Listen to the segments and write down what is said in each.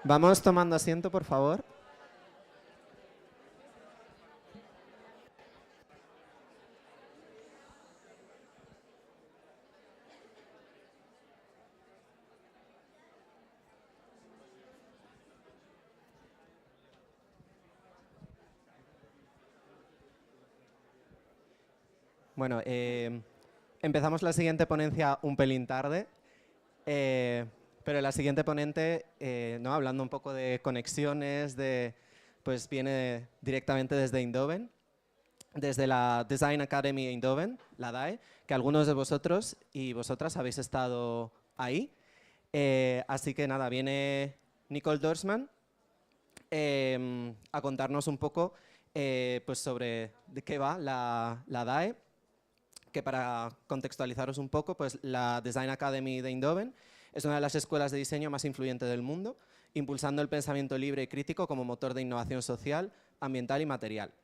Vamos tomando asiento, por favor. Bueno, empezamos la siguiente ponencia un pelín tarde, pero la siguiente ponente, ¿no? Hablando un poco de conexiones, pues viene directamente desde Eindhoven, desde la Design Academy Eindhoven, la DAE, que algunos de vosotros y vosotras habéis estado ahí. Así que nada, viene Nicole Dorsman a contarnos un poco pues sobre de qué va la DAE, que para contextualizaros un poco, pues la Design Academy de Eindhoven es una de las escuelas de diseño más influyentes del mundo, impulsando el pensamiento libre y crítico como motor de innovación social, ambiental y material.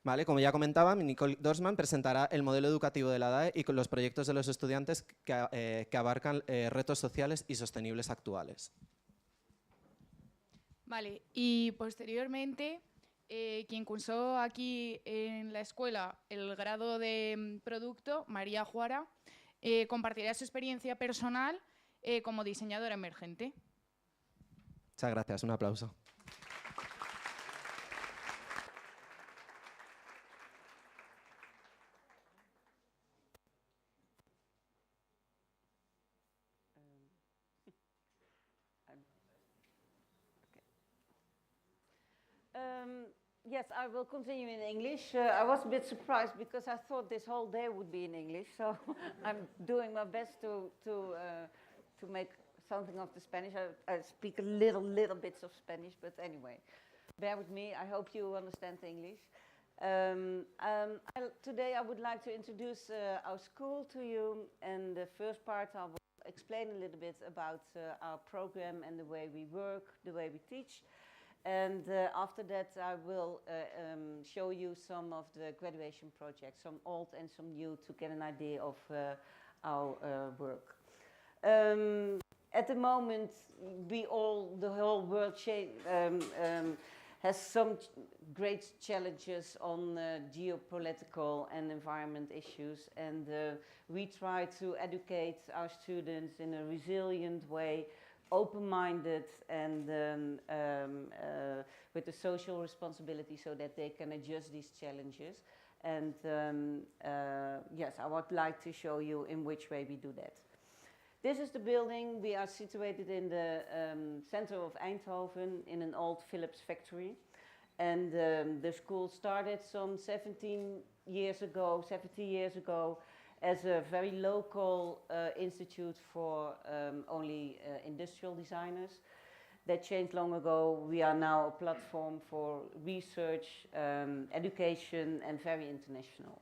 Vale, como ya comentaba, Nicole Dorsman presentará el modelo educativo de la DAE y con los proyectos de los estudiantes que abarcan retos sociales y sostenibles actuales. Vale, y posteriormente, quien cursó aquí en la escuela el grado de producto, María Juara, compartirá su experiencia personal como diseñadora emergente. Muchas gracias, un aplauso. Yes, I will continue in English. I was a bit surprised because I thought this whole day would be in English, so I'm doing my best to make something of the Spanish. I speak a little bits of Spanish, but anyway, bear with me. I hope you understand English. Today I would like to introduce our school to you, and the first part I will explain a little bit about our program and the way we work, the way we teach. And after that, I will show you some of the graduation projects, some old and some new, to get an idea of our work. At the moment, the whole world has some great challenges on geopolitical and environment issues, and we try to educate our students in a resilient way open-minded and with the social responsibility so that they can adjust these challenges. And yes, I would like to show you in which way we do that. This is the building. We are situated in the center of Eindhoven in an old Philips factory. And the school started some 70 years ago, as a very local institute for only industrial designers. That changed long ago. We are now a platform for research, education, and very international.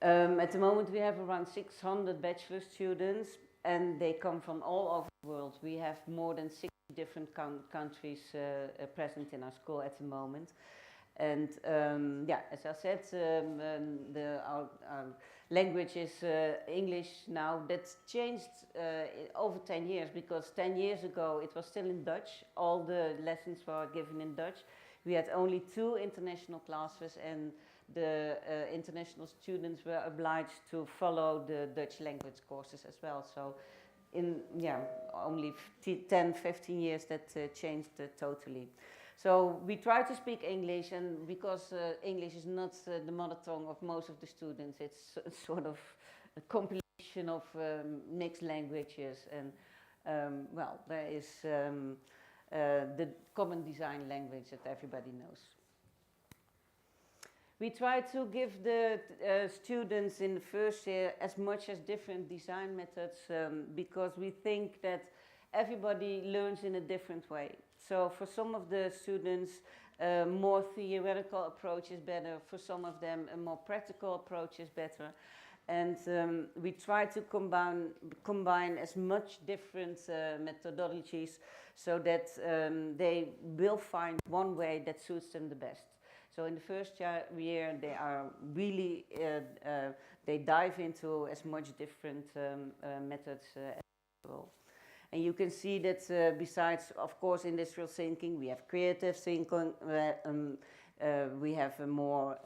At the moment we have around 600 bachelor students, and they come from all over the world. We have more than 60 different countries present in our school at the moment. And yeah, as I said, our language is English now. That's changed over 10 years, because 10 years ago it was still in Dutch. All the lessons were given in Dutch. We had only 2 international classes, and the international students were obliged to follow the Dutch language courses as well. So in only 10, 15 years that changed totally. So we try to speak English, and because English is not the mother tongue of most of the students, it's sort of a compilation of mixed languages, and well, there is the common design language that everybody knows. We try to give the students in the first year as much as different design methods, because we think that everybody learns in a different way. So for some of the students, a more theoretical approach is better. For some of them, a more practical approach is better. And we try to combine as much different methodologies so that they will find one way that suits them the best. So in the first year they are really, they dive into as much different methods as possible. And you can see that besides, of course, industrial thinking, we have creative thinking, we have a more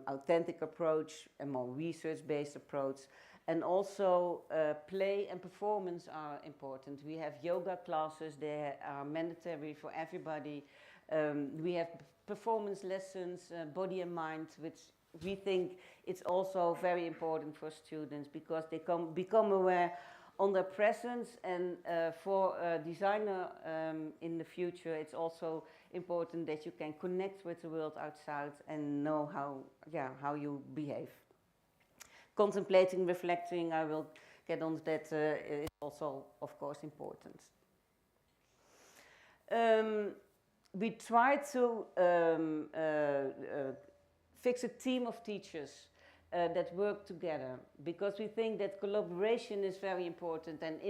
authentic approach, a more research-based approach, and also play and performance are important. We have yoga classes, they are mandatory for everybody. We have performance lessons, body and mind, which we think it's also very important for students, because they become aware on their presence, and for a designer in the future, it's also important that you can connect with the world outside and know how you behave. Contemplating, reflecting, I will get on to that, is also, of course, important. We try to fix a team of teachers that work together, because we think that collaboration is very important, and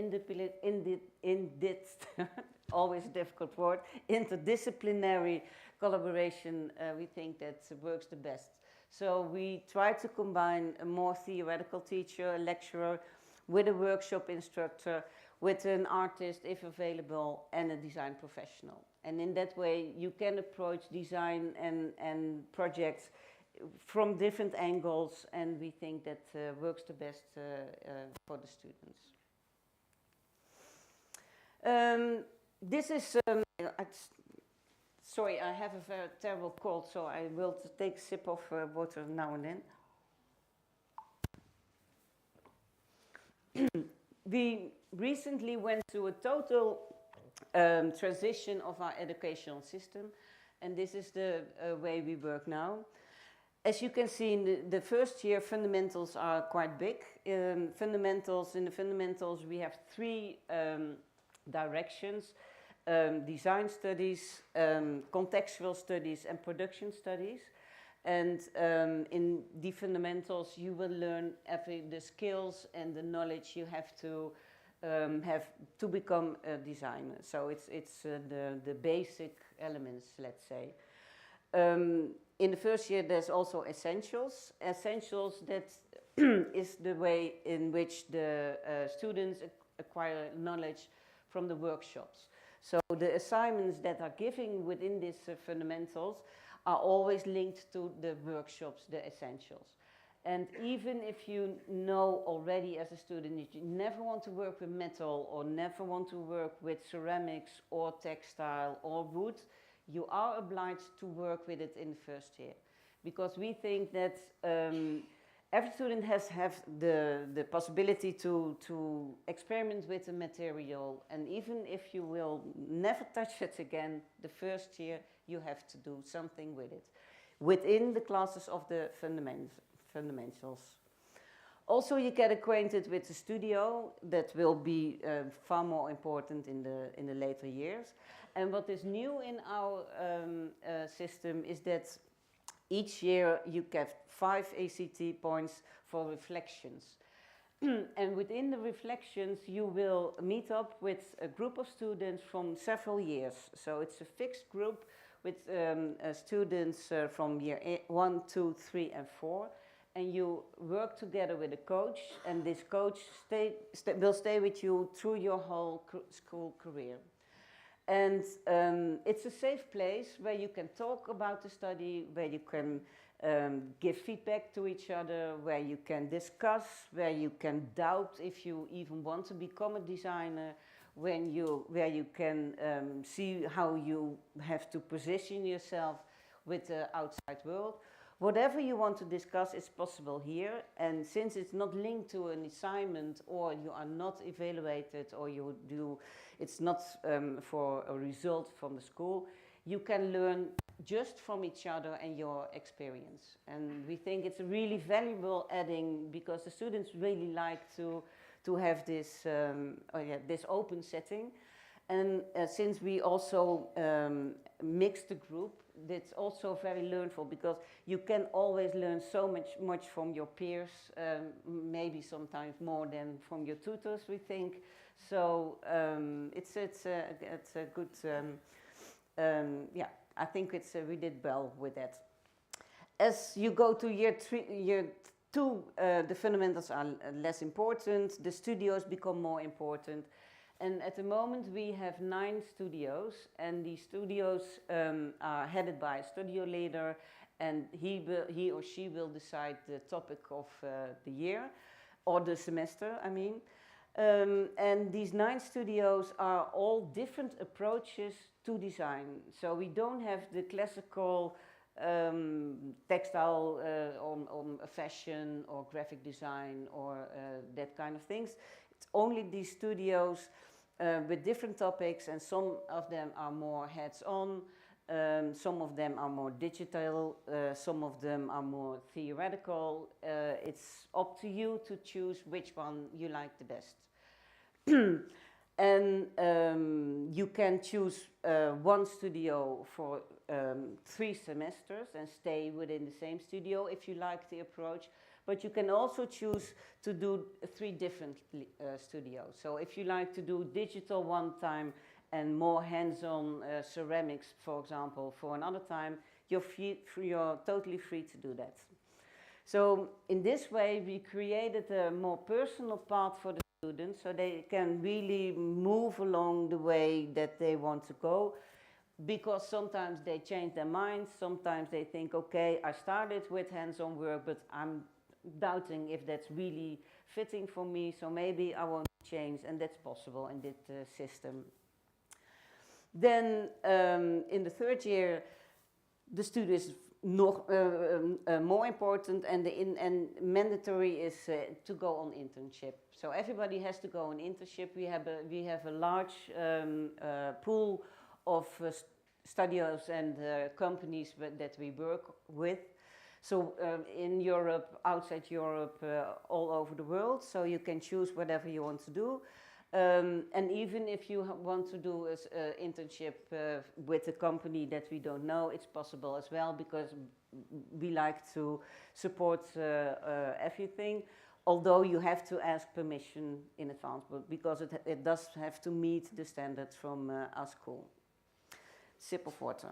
always a difficult word, interdisciplinary collaboration, we think that works the best. So we try to combine a more theoretical teacher, a lecturer, with a workshop instructor, with an artist if available, and a design professional. And in that way you can approach design and projects from different angles, and we think that works the best for the students. This is, sorry, I have a very terrible cold, so I will take a sip of water now and then. We recently went through a total transition of our educational system, and this is the way we work now. As you can see, in the first year, fundamentals are quite big. In the fundamentals, we have 3 directions: design studies, contextual studies, and production studies. And in the fundamentals, you will learn the skills and the knowledge you have to become a designer. So it's the basic elements, let's say. In the first year, there's also essentials. Essentials, that is the way in which the students acquire knowledge from the workshops. So the assignments that are given within these fundamentals are always linked to the workshops, the essentials. And even if you know already as a student that you never want to work with metal or never want to work with ceramics or textile or wood, you are obliged to work with it in the first year. Because we think that every student has the possibility to experiment with the material, and even if you will never touch it again, the first year you have to do something with it, within the classes of the fundamentals. Also, you get acquainted with the studio. That will be far more important in the later years. And what is new in our system is that each year you get 5 ACT points for reflections. And within the reflections you will meet up with a group of students from several years. So it's a fixed group with students from year 1, 2, 3 and 4. And you work together with a coach, and this coach will stay with you through your whole school career. And it's a safe place where you can talk about the study, where you can give feedback to each other, where you can discuss, where you can doubt if you even want to become a designer, where you can see how you have to position yourself with the outside world. Whatever you want to discuss is possible here, and since it's not linked to an assignment or you are not evaluated or it's not for a result from the school, you can learn just from each other and your experience. And we think it's a really valuable adding because the students really like to have this, this open setting. And since we also mix the group, that's also very learnful because you can always learn so much from your peers, maybe sometimes more than from your tutors, we think. So it's a good, I think we did well with that. As you go to year 2, the fundamentals are less important, the studios become more important. And at the moment we have 9 studios, and these studios are headed by a studio leader, and he or she will decide the topic of the year, or the semester, I mean. And these 9 studios are all different approaches to design. So we don't have the classical textile on fashion or graphic design or that kind of things. It's only these studios with different topics, and some of them are more hands-on, some of them are more digital, some of them are more theoretical. It's up to you to choose which one you like the best. And you can choose one studio for 3 semesters and stay within the same studio if you like the approach. But you can also choose to do 3 different studios. So if you like to do digital one time and more hands-on ceramics, for example, for another time, you're totally free to do that. So in this way, we created a more personal path for the students so they can really move along the way that they want to go. Because sometimes they change their minds, sometimes they think, okay, I started with hands-on work, but I'm doubting if that's really fitting for me, so maybe I won't change, and that's possible in this system. Then in the 3rd year, the studio is more important, and mandatory is to go on internship. So everybody has to go on internship. We have a large pool of studios and companies that we work with. So in Europe, outside Europe, all over the world. So you can choose whatever you want to do. And even if you want to do an internship with a company that we don't know, it's possible as well, because we like to support everything. Although you have to ask permission in advance, but because it does have to meet the standards from our school. Sip of water.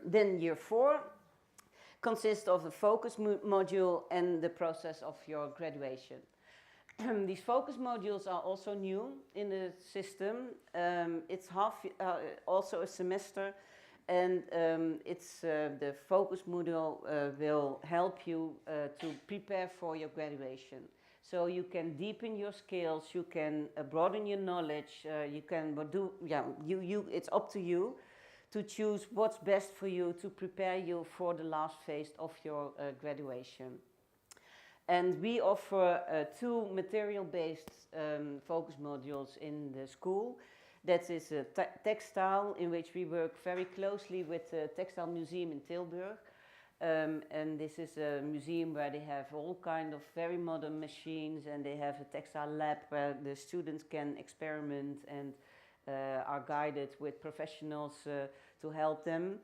Then year 4 consists of a focus module and the process of your graduation. these focus modules are also new in the system. It's also a semester, and the focus module will help you to prepare for your graduation. So you can deepen your skills, you can broaden your knowledge, you can do, it's up to you to choose what's best for you to prepare you for the last phase of your graduation. And we offer 2 material-based focus modules in the school. That is a textile, in which we work very closely with the Textile Museum in Tilburg. And this is a museum where they have all kind of very modern machines, and they have a textile lab where the students can experiment and are guided with professionals to help them.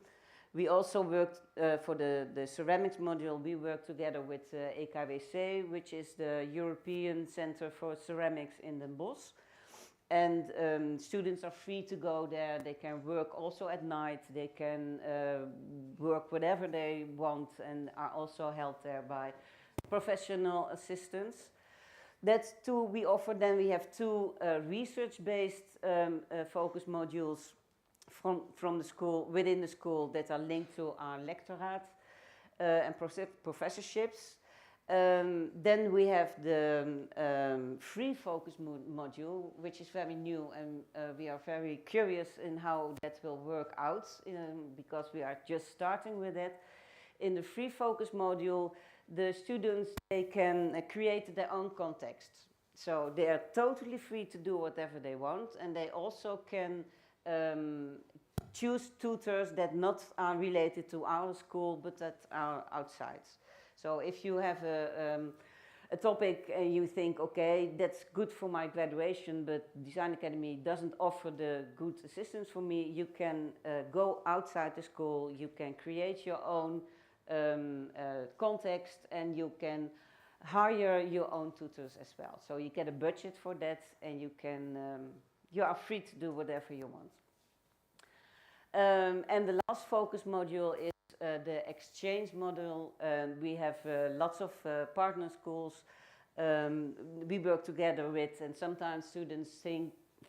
We also worked for the ceramics module. We work together with EKWC, which is the European Center for Ceramics in Den Bosch. And students are free to go there. They can work also at night. They can work whatever they want, and are also helped there by professional assistants. That's 2 we offer. Then we have 2 research-based focus modules from the school, within the school, that are linked to our lectorate and professorships. Then we have the free focus module, which is very new, and we are very curious in how that will work out, because we are just starting with it. In the free focus module, the students, they can create their own context. So they are totally free to do whatever they want, and they also can choose tutors that not are related to our school, but that are outside. So if you have a topic and you think, okay, that's good for my graduation, but Design Academy doesn't offer the good assistance for me, you can go outside the school, you can create your own context, and you can hire your own tutors as well. So you get a budget for that, and you are free to do whatever you want. And the last focus module is the exchange module. We have lots of partner schools we work together with, and sometimes students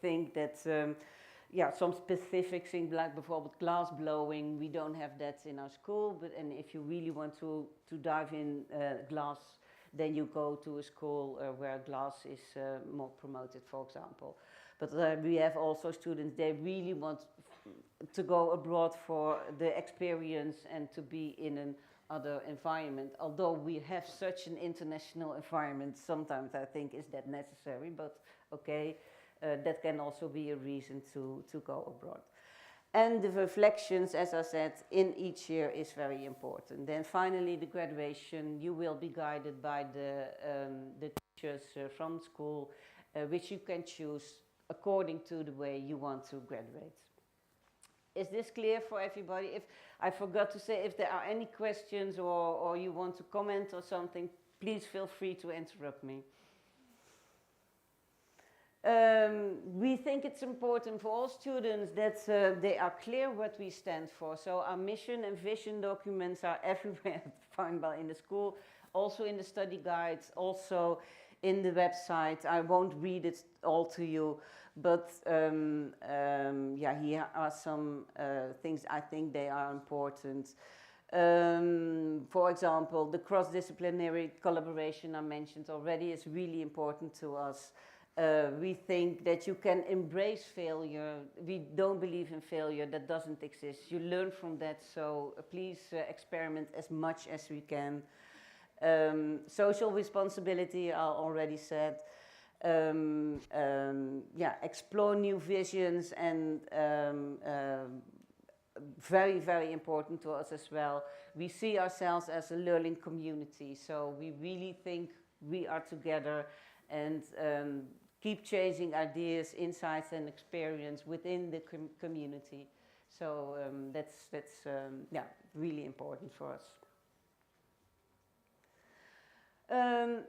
think that some specific things, like bijvoorbeeld glass blowing, we don't have that in our school, and if you really want to dive in glass, then you go to a school where glass is more promoted, for example. But we have also students, they really want to go abroad for the experience and to be in another environment. Although we have such an international environment, sometimes I think, is that necessary? But okay, that can also be a reason to go abroad. And the reflections, as I said, in each year is very important. Then finally, the graduation, you will be guided by the teachers from school, which you can choose according to the way you want to graduate. Is this clear for everybody? If I forgot to say, if there are any questions or you want to comment or something, please feel free to interrupt me. We think it's important for all students that they are clear what we stand for. So our mission and vision documents are everywhere found in the school, also in the study guides, also in the website. I won't read it all to you, but here are some things I think they are important. For example, the cross-disciplinary collaboration I mentioned already is really important to us. We think that you can embrace failure. We don't believe in failure. That doesn't exist. You learn from that, so please experiment as much as we can. Social responsibility, I already said. Explore new visions, and very, very important to us as well. We see ourselves as a learning community, so we really think we are together, and keep changing ideas, insights, and experience within the community. So that's really important for us.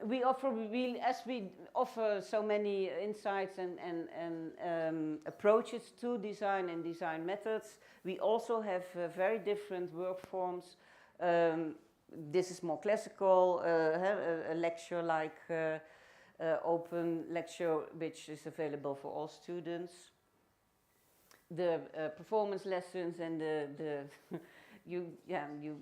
We offer so many insights and approaches to design and design methods. We also have very different work forms. This is more classical, a lecture like open lecture which is available for all students. The performance lessons and the you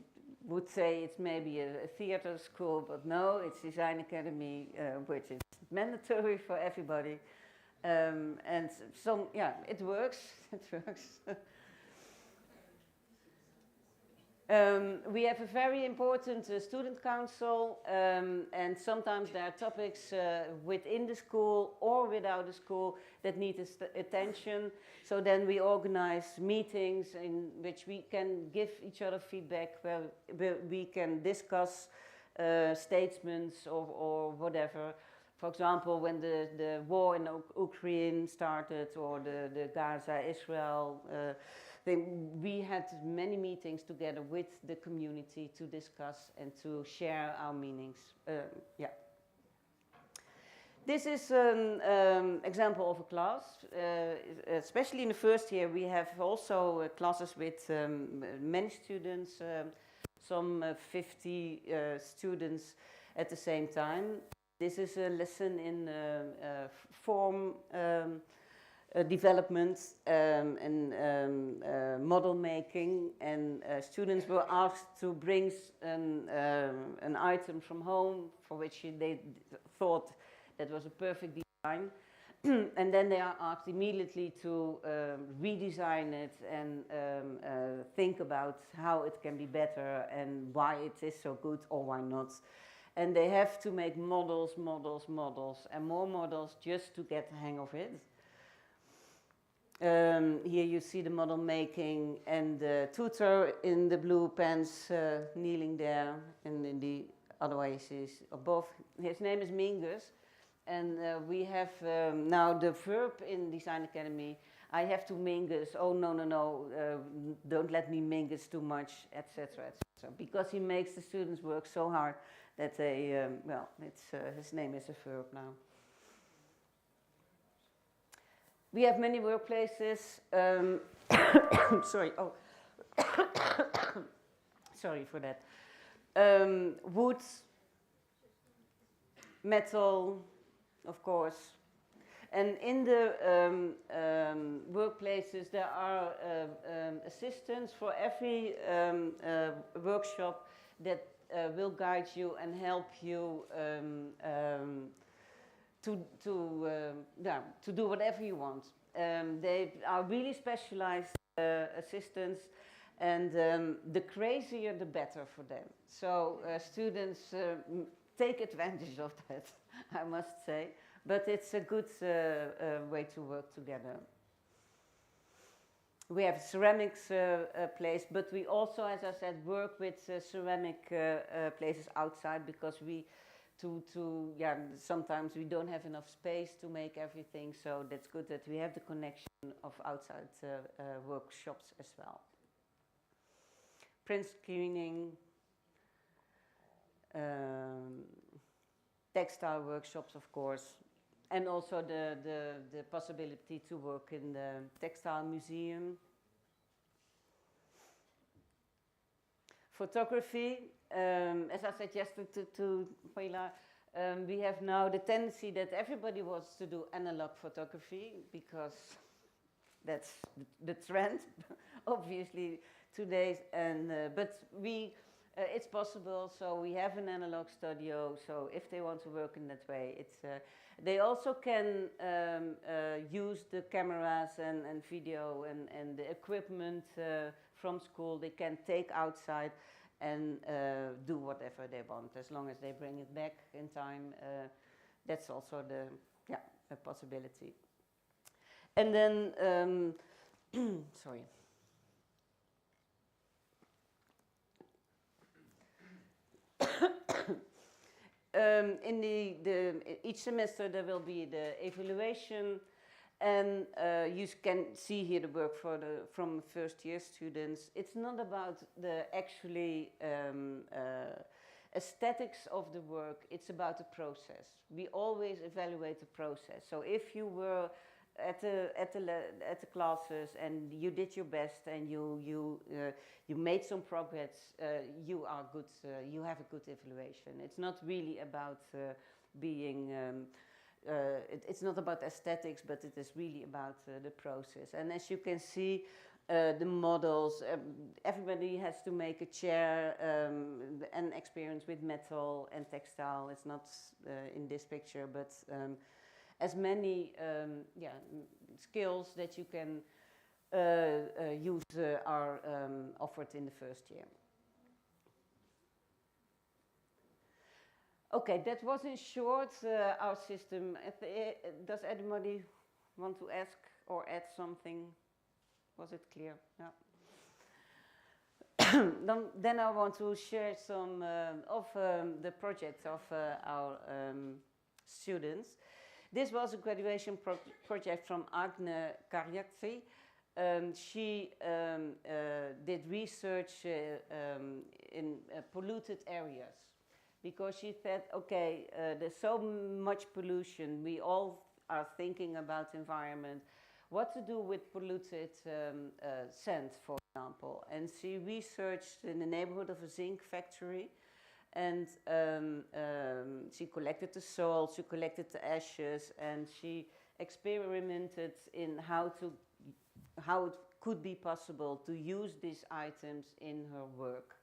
would say it's maybe a theater school, but no, it's Design Academy, which is mandatory for everybody. And some, yeah, it works. It works. We have a very important student council, and sometimes there are topics within the school or without the school that need attention. So then we organize meetings in which we can give each other feedback, where we can discuss statements or whatever. For example, when the war in Ukraine started, or the Gaza-Israel, we had many meetings together with the community to discuss and to share our meanings. Yeah. This is an example of a class. Especially in the first year, we have also classes with many students, some 50 students at the same time. This is a lesson in form development and model making, and students were asked to bring an item from home for which they thought that was a perfect design, and then they are asked immediately to redesign it and think about how it can be better and why it is so good or why not. And they have to make models, models, models, and more models just to get the hang of it. Here you see the model making, and the tutor in the blue pants kneeling there, and in the other oasis above. His name is Mingus, and we have now the verb in Design Academy. I have to mingus. Oh no, no, no! Don't let me mingus too much, etc., etc. Because he makes the students work so hard that they, well, it's his name is a verb now. We have many workplaces. Sorry, oh, sorry for that. Wood, metal, of course. And in the workplaces, there are assistants for every workshop that will guide you and help you to do whatever you want. They are really specialized assistants, and the crazier the better for them. So students take advantage of that, I must say, but it's a good way to work together. We have ceramics place, but we also, as I said, work with ceramic places outside, because sometimes we don't have enough space to make everything, so that's good that we have the connection of outside workshops as well. Print screening, textile workshops, of course, and also the possibility to work in the textile museum. Photography, as I said yesterday to Pilar, we have now the tendency that everybody wants to do analog photography, because that's the trend, obviously, today. And but it's possible. So we have an analog studio. So if they want to work in that way, it's. They also can use the cameras and video and the equipment from school. They can take outside and do whatever they want, as long as they bring it back in time. That's also a possibility. And then, sorry. In each semester there will be the evaluation, and you can see here the work from first year students. It's not about the actually aesthetics of the work, it's about the process. We always evaluate the process. So if you were at the classes and you did your best and you made some progress, you are good. You have a good evaluation. It's not really about being it's not about aesthetics, but it is really about the process. And as you can see, the models, everybody has to make a chair, an experience with metal and textile. It's not in this picture, but as many skills that you can use are offered in the first year. Okay, that was in short our system. Does anybody want to ask or add something? Was it clear? Yeah. Then I want to share some of the projects of our students. This was a graduation project from Agne Karjatsi. She did research in polluted areas, because she said, okay, there's so much pollution, we all are thinking about environment, what to do with polluted sand, for example. And she researched in the neighborhood of a zinc factory, and she collected the salt, she collected the ashes, and she experimented in how it could be possible to use these items in her work.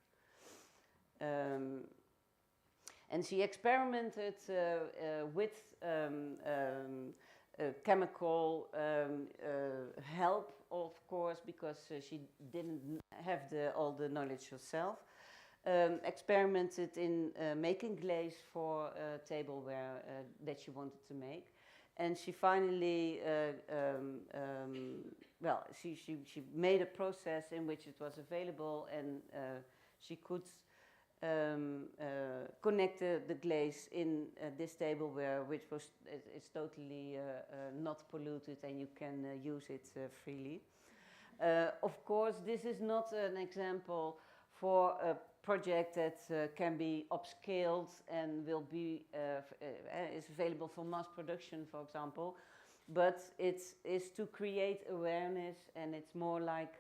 And she experimented with chemical help, of course, because she didn't have all the knowledge herself. Experimented in making glaze for tableware that she wanted to make. And she finally, she made a process in which it was available, and she could connect the glaze in this tableware, which is totally not polluted, and you can use it freely. Of course, this is not an example for a project that can be upscaled and will be is available for mass production, for example. But it is to create awareness, and it's more like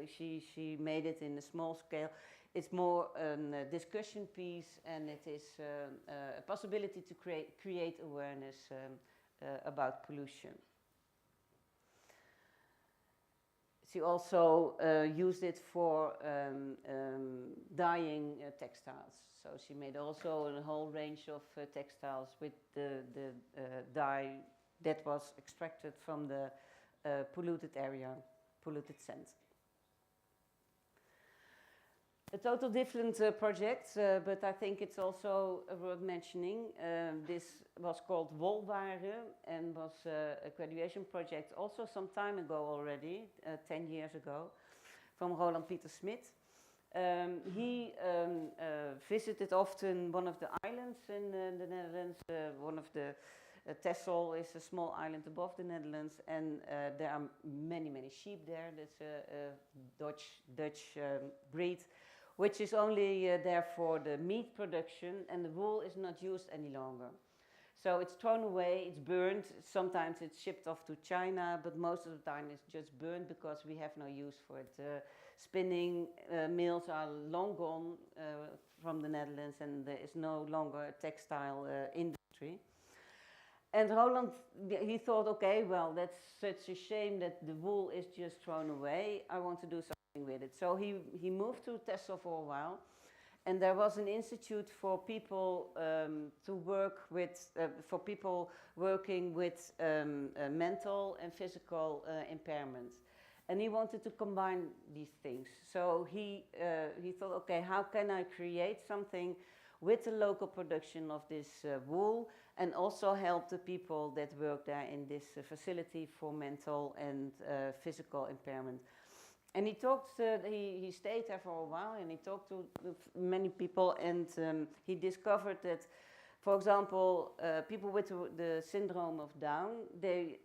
she made it in a small scale. It's more a discussion piece, and it is a possibility to create awareness about pollution. She also used it for dyeing textiles. So she made also a whole range of textiles with the dye that was extracted from the polluted area, polluted sand. A total different project, but I think it's also worth mentioning. This was called Wolwaren and was a graduation project also some time ago already, 10 years ago, from Roland Pieter Smit. He visited often one of the islands in the Netherlands. One of the Texel is a small island above the Netherlands, and there are many, many sheep there. That's a Dutch breed, which is only there for the meat production, and the wool is not used any longer. So it's thrown away, it's burned. Sometimes it's shipped off to China, but most of the time it's just burned because we have no use for it. Spinning mills are long gone from the Netherlands, and there is no longer a textile industry. And Roland, he thought, okay, well, that's such a shame that the wool is just thrown away. I want to do something with it. So he moved to Texel for a while, and there was an institute for people to work with, for people working with mental and physical impairments. And he wanted to combine these things. So he thought, okay, how can I create something with the local production of this wool, and also help the people that work there in this facility for mental and physical impairment. And he talked, he stayed there for a while, and he talked to many people, and he discovered that, for example, people with the syndrome of Down, they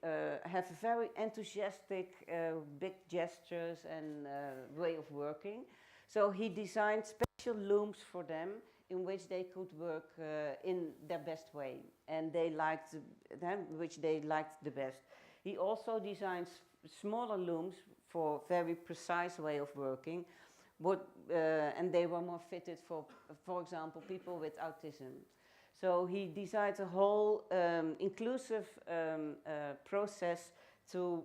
have a very enthusiastic, big gestures and way of working. So he designed special looms for them in which they could work in their best way, and they liked them, which they liked the best. He also designed smaller looms for very precise way of working, and they were more fitted for example, people with autism. So he designed a whole inclusive process to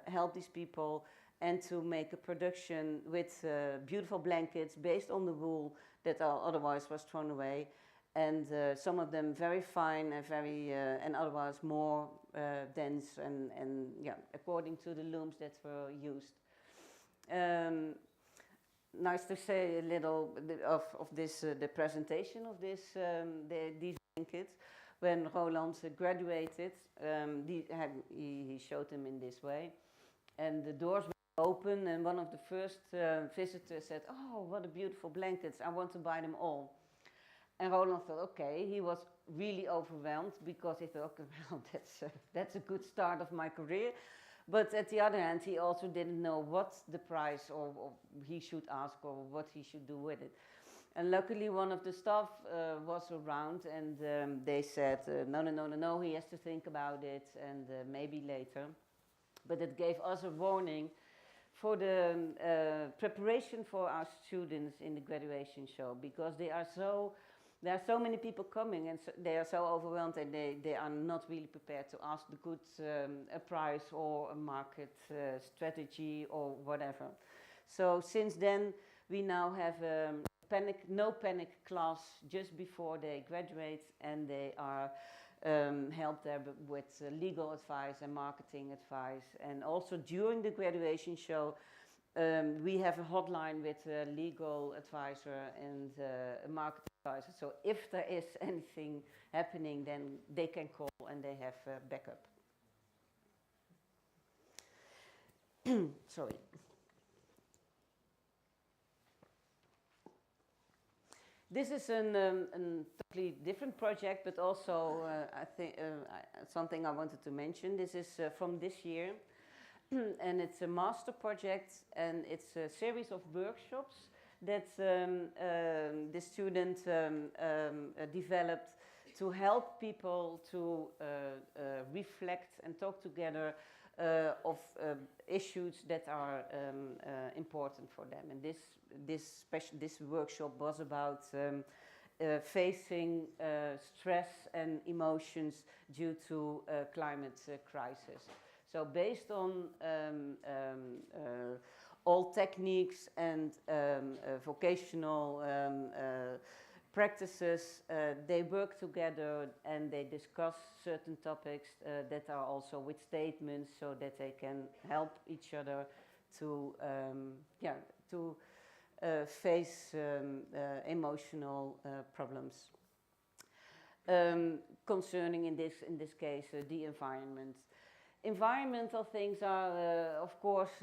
help these people and to make a production with beautiful blankets based on the wool that otherwise was thrown away, and some of them very fine and very and otherwise more dense and yeah, according to the looms that were used. Nice to say a little bit of this, the presentation of this, these blankets. When Roland graduated, he showed them in this way, and the doors were open, and one of the first visitors said, "Oh, what a beautiful blankets, I want to buy them all." And Roland thought, okay, he was really overwhelmed because he thought, okay, well, that's a good start of my career. But at the other hand, he also didn't know what the price or he should ask or what he should do with it. And luckily one of the staff was around, and they said, no, he has to think about it, and maybe later. But it gave us a warning for the preparation for our students in the graduation show, because there are so many people coming, and so they are so overwhelmed, and they are not really prepared to ask the good a price or a market strategy or whatever. So since then, we now have no panic class just before they graduate, and they are helped there with legal advice and marketing advice. And also during the graduation show, we have a hotline with a legal advisor and a marketing advisor. So if there is anything happening, then they can call and they have backup. Sorry. This is a totally different project, but also I think something I wanted to mention. This is from this year, and it's a master project, and it's a series of workshops that the student developed to help people to reflect and talk together of issues that are important for them. And this workshop was about facing stress and emotions due to climate crisis. So based on all techniques and vocational practices, they work together and they discuss certain topics that are also with statements, so that they can help each other to face emotional problems concerning in this case the environment. Environmental things are of course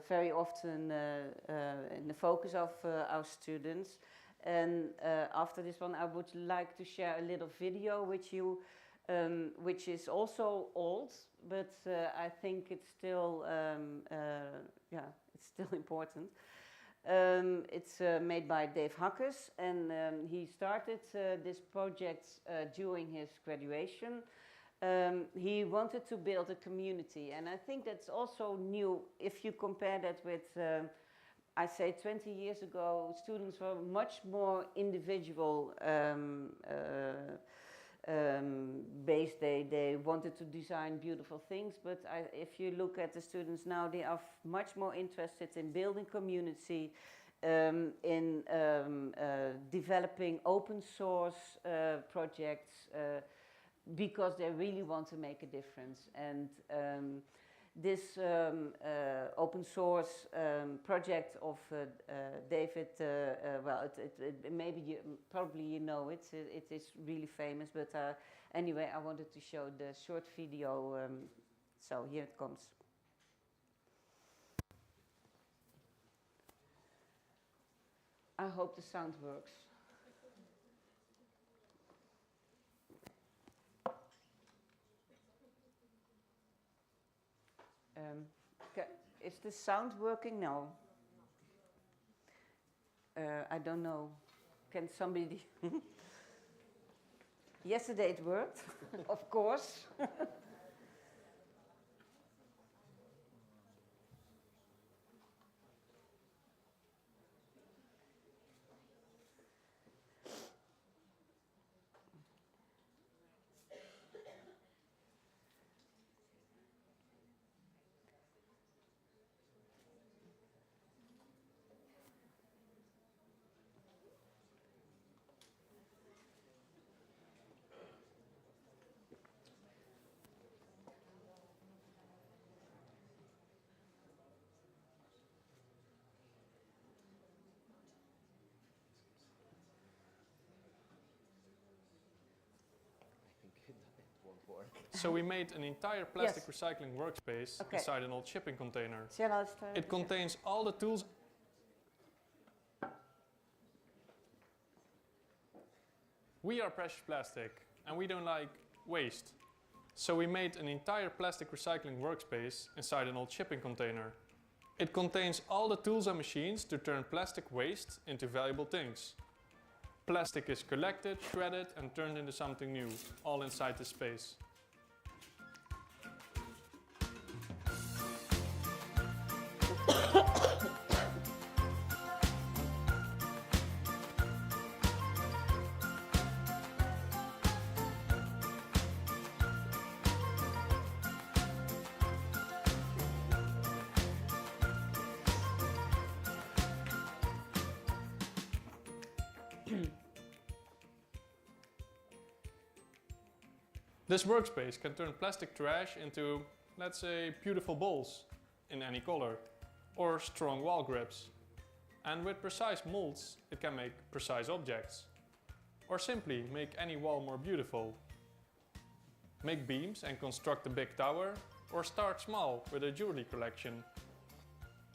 very often in the focus of our students. And after this one, I would like to share a little video with you, which is also old, but I think it's still, it's still important. It's made by Dave Hakkes, and he started this project during his graduation. He wanted to build a community, and I think that's also new if you compare that with I say 20 years ago, students were much more individual based. They wanted to design beautiful things, but if you look at the students now, they are much more interested in building community, in developing open source projects, because they really want to make a difference. And this open source project of David, well, maybe probably you know it. It is really famous, but anyway, I wanted to show the short video. So here it comes. I hope the sound works. Is the sound working now? I don't know. Can somebody? Yesterday it worked, of course. So we made an entire plastic Yes. recycling workspace Okay. inside an old shipping container. Shall I start? It contains all the tools. We are Precious Plastic and we don't like waste. So we made an entire plastic recycling workspace inside an old shipping container. It contains all the tools and machines to turn plastic waste into valuable things. Plastic is collected, shredded and turned into something new, all inside this space. This workspace can turn plastic trash into, let's say, beautiful bowls in any color, or strong wall grips. And with precise molds, it can make precise objects. Or simply make any wall more beautiful. Make beams and construct a big tower, or start small with a jewelry collection.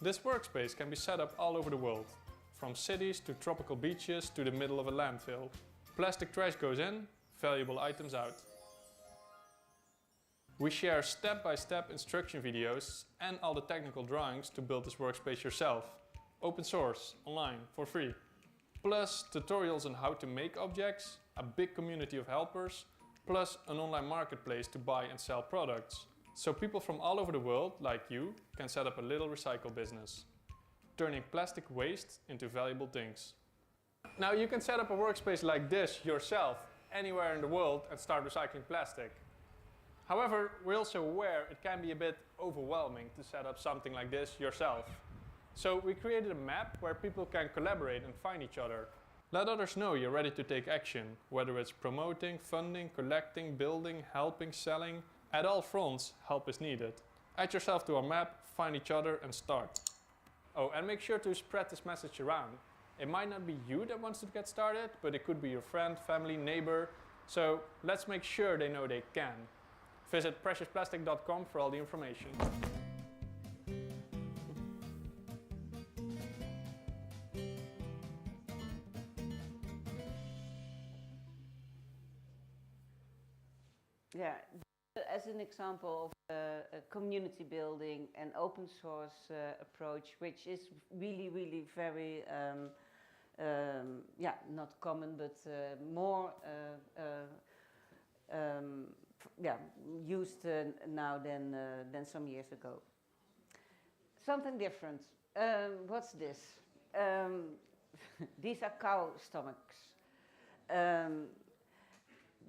This workspace can be set up all over the world, from cities to tropical beaches to the middle of a landfill. Plastic trash goes in, valuable items out. We share step-by-step instruction videos and all the technical drawings to build this workspace yourself. Open source, online, for free. Plus tutorials on how to make objects, a big community of helpers, plus an online marketplace to buy and sell products. So people from all over the world, like you, can set up a little recycle business, turning plastic waste into valuable things. Now you can set up a workspace like this yourself, anywhere in the world, and start recycling plastic. However, we're also aware it can be a bit overwhelming to set up something like this yourself. So we created a map where people can collaborate and find each other. Let others know you're ready to take action, whether it's promoting, funding, collecting, building, helping, selling. At all fronts, help is needed. Add yourself to our map, find each other and start. Oh, and make sure to spread this message around. It might not be you that wants to get started, but it could be your friend, family, neighbor. So let's make sure they know they can. Visit preciousplastic.com for all the information. Yeah, as an example of a community building and open source approach, which is really, really very, yeah, not common, but more yeah, used now than some years ago. Something different. What's this? These are cow stomachs.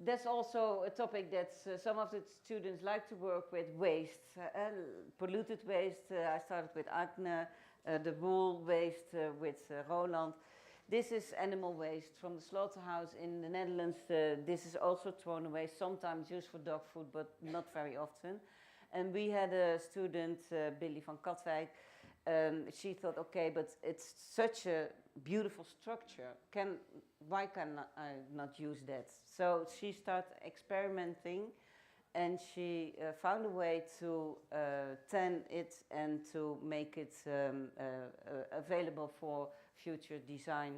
That's also a topic that some of the students like to work with, waste, polluted waste. I started with Agne, the wool waste with Roland. This is animal waste from the slaughterhouse in the Netherlands. This is also thrown away, sometimes used for dog food, but not very often. And we had a student, Billy van Katwijk. She thought, okay, but it's such a beautiful structure. Why can I not use that? So she started experimenting, and she found a way to tan it and to make it available for future design.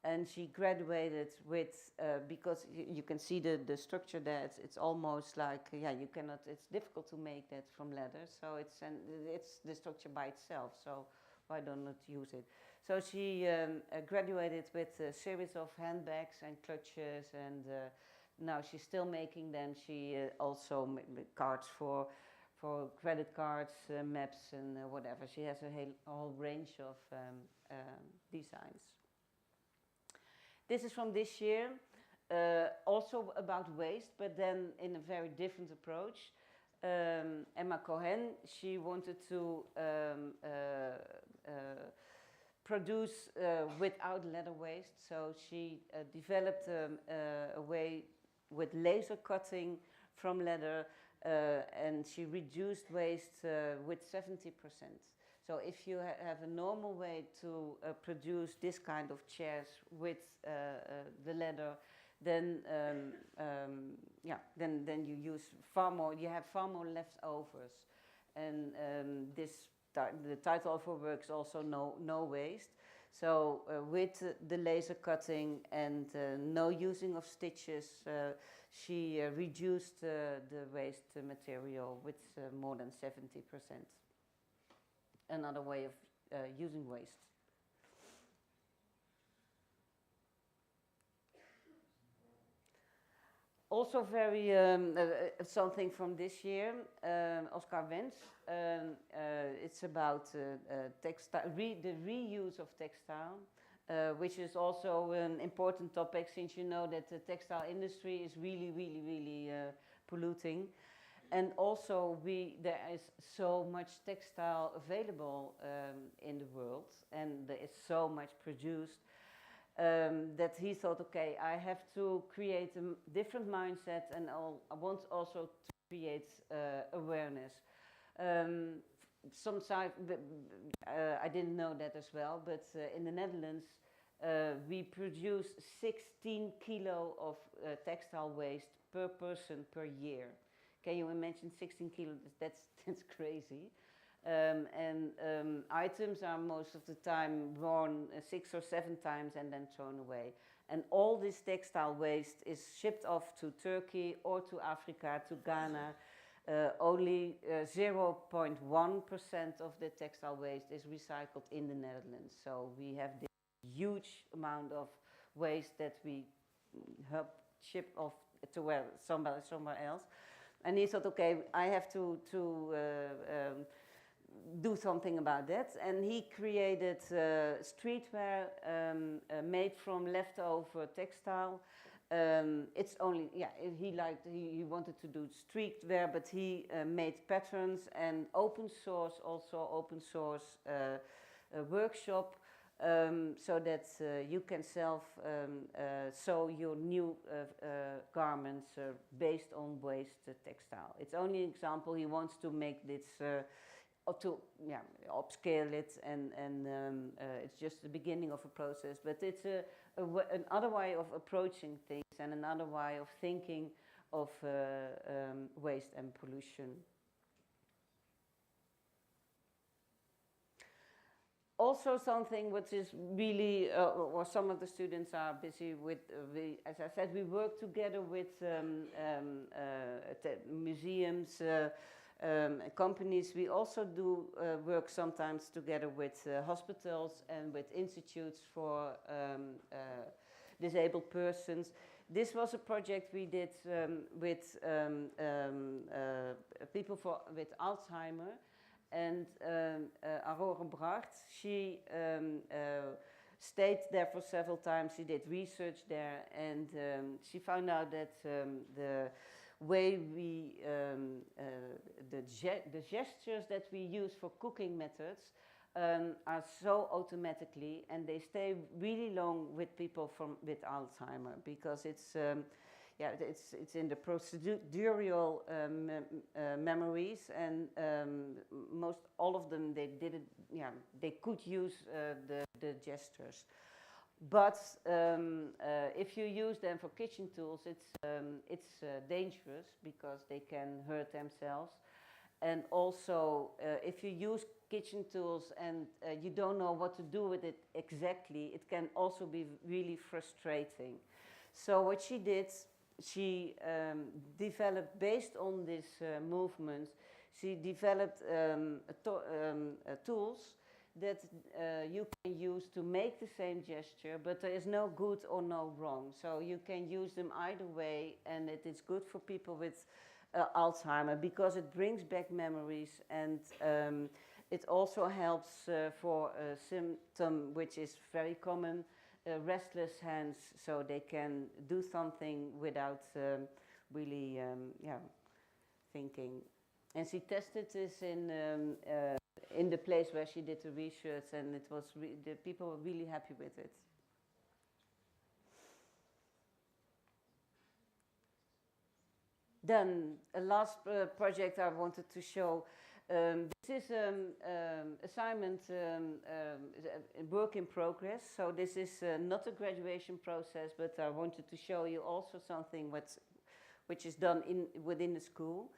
And she graduated with, because you can see the structure there, it's almost like, yeah, you cannot, it's difficult to make that from leather, so it's the structure by itself, so why not use it? So she graduated with a series of handbags and clutches, and now she's still making them. She also made cards for credit cards, maps and whatever. She has a whole range of designs. This is from this year, also about waste, but then in a very different approach. Emma Cohen, she wanted to produce without leather waste, so she developed a way with laser cutting from leather, and she reduced waste with 70%. So if you have a normal way to produce this kind of chairs with the leather, then then you use far more. You have far more leftovers, and the title of her work is also no waste. So with the laser cutting and no using of stitches, she reduced the waste material with more than 70%. Another way of using waste. Also very something from this year, Oscar Wenz. It's about textile, the reuse of textile, which is also an important topic, since you know that the textile industry is really polluting. And also there is so much textile available in the world, and there is so much produced, that he thought, okay, I have to create a different mindset, and I want also to create awareness. I didn't know that as well, but in the Netherlands, we produce 16 kilo of textile waste per person per year. Can you imagine 16 kilos? That's crazy. Items are most of the time worn 6 or 7 times and then thrown away. And all this textile waste is shipped off to Turkey or to Africa, to Ghana. Only 0.1% of the textile waste is recycled in the Netherlands. So we have this huge amount of waste that we help ship off to somewhere else. And he thought, okay, I have to do something about that, and he created streetwear made from leftover textile. It's only, he wanted to do streetwear, but he made patterns and open source workshop, so that you can sew your new garments based on waste textile. It's only an example. He wants to make this upscale it, and it's just the beginning of a process. But it's another way of approaching things, and another way of thinking of waste and pollution. Also something which is really, or some of the students are busy with, as I said, we work together with museums, companies. We also do work sometimes together with hospitals and with institutes for disabled persons. This was a project we did with people with Alzheimer. And Aurora Bracht, she stayed there for several times. She did research there, and she found out that the way the gestures that we use for cooking methods are so automatically, and they stay really long with people with Alzheimer, because it's it's in the procedural memories, and most all of them they could use the gestures, but if you use them for kitchen tools, it's dangerous, because they can hurt themselves, and also if you use kitchen tools and you don't know what to do with it exactly, it can also be really frustrating. So what she did, she developed, based on these movements, she developed tools that you can use to make the same gesture, but there is no good or no wrong. So you can use them either way, and it is good for people with Alzheimer, because it brings back memories, and it also helps for a symptom which is very common, restless hands, so they can do something without really thinking. And she tested this in the place where she did the research, and it was the people were really happy with it. Then a last project I wanted to show. This is assignment work in progress. So this is not a graduation process, but I wanted to show you also something which is done within the school.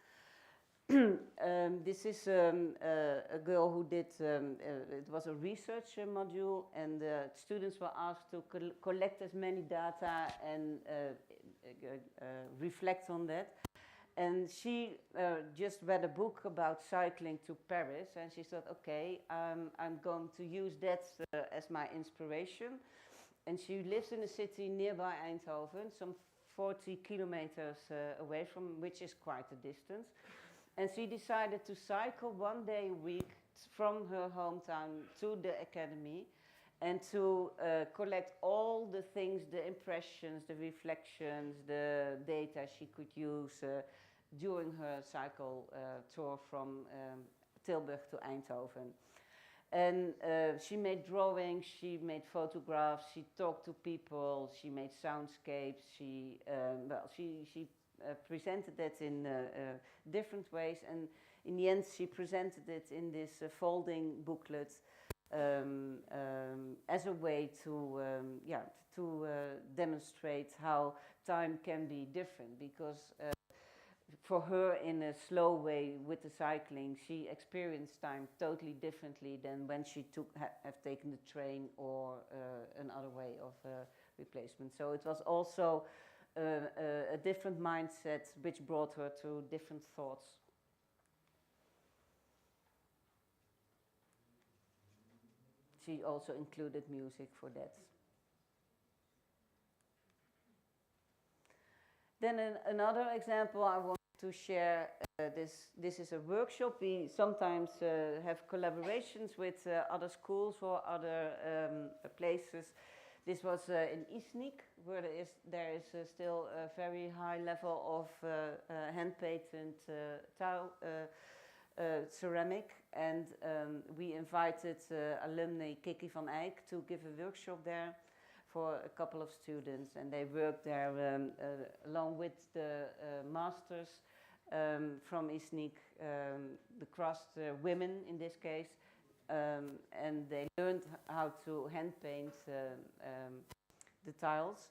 This is a girl who did, it was a research module, and students were asked to collect as many data and reflect on that. And she just read a book about cycling to Paris, and she thought, okay, I'm going to use that as my inspiration. And she lives in a city nearby Eindhoven, some 40 kilometers away from, which is quite a distance. And she decided to cycle 1 day a week from her hometown to the academy, and to collect all the things, the impressions, the reflections, the data she could use during her cycle tour from Tilburg to Eindhoven. And she made drawings, she made photographs, she talked to people, she made soundscapes, she presented that in different ways, and in the end she presented it in this folding booklet as a way to demonstrate how time can be different, because for her, in a slow way with the cycling, she experienced time totally differently than when she have taken the train or another way of replacement. So it was also a different mindset which brought her to different thoughts. She also included music for that. Then another example I want to share, this is a workshop. We sometimes have collaborations with other schools or other places. This was in ESE, where there is still a very high level of hand-painted ceramic, and we invited alumni Kiki van Eyck to give a workshop there for a couple of students, and they worked there along with the masters from ESE, the craft women in this case, and they learned how to hand paint the tiles.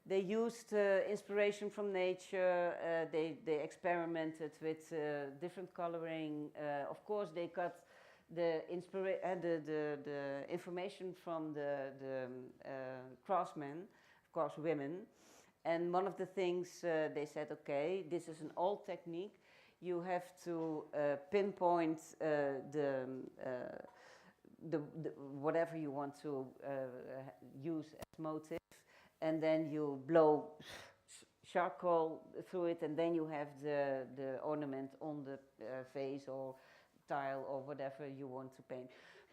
They used inspiration from nature, they experimented with different coloring. Of course, they got the information from the craftsmen, of course women. And one of the things they said, okay, this is an old technique. You have to pinpoint the whatever you want to use as motive, and then you blow charcoal through it, and then you have the ornament on the vase or tile or whatever you want to paint.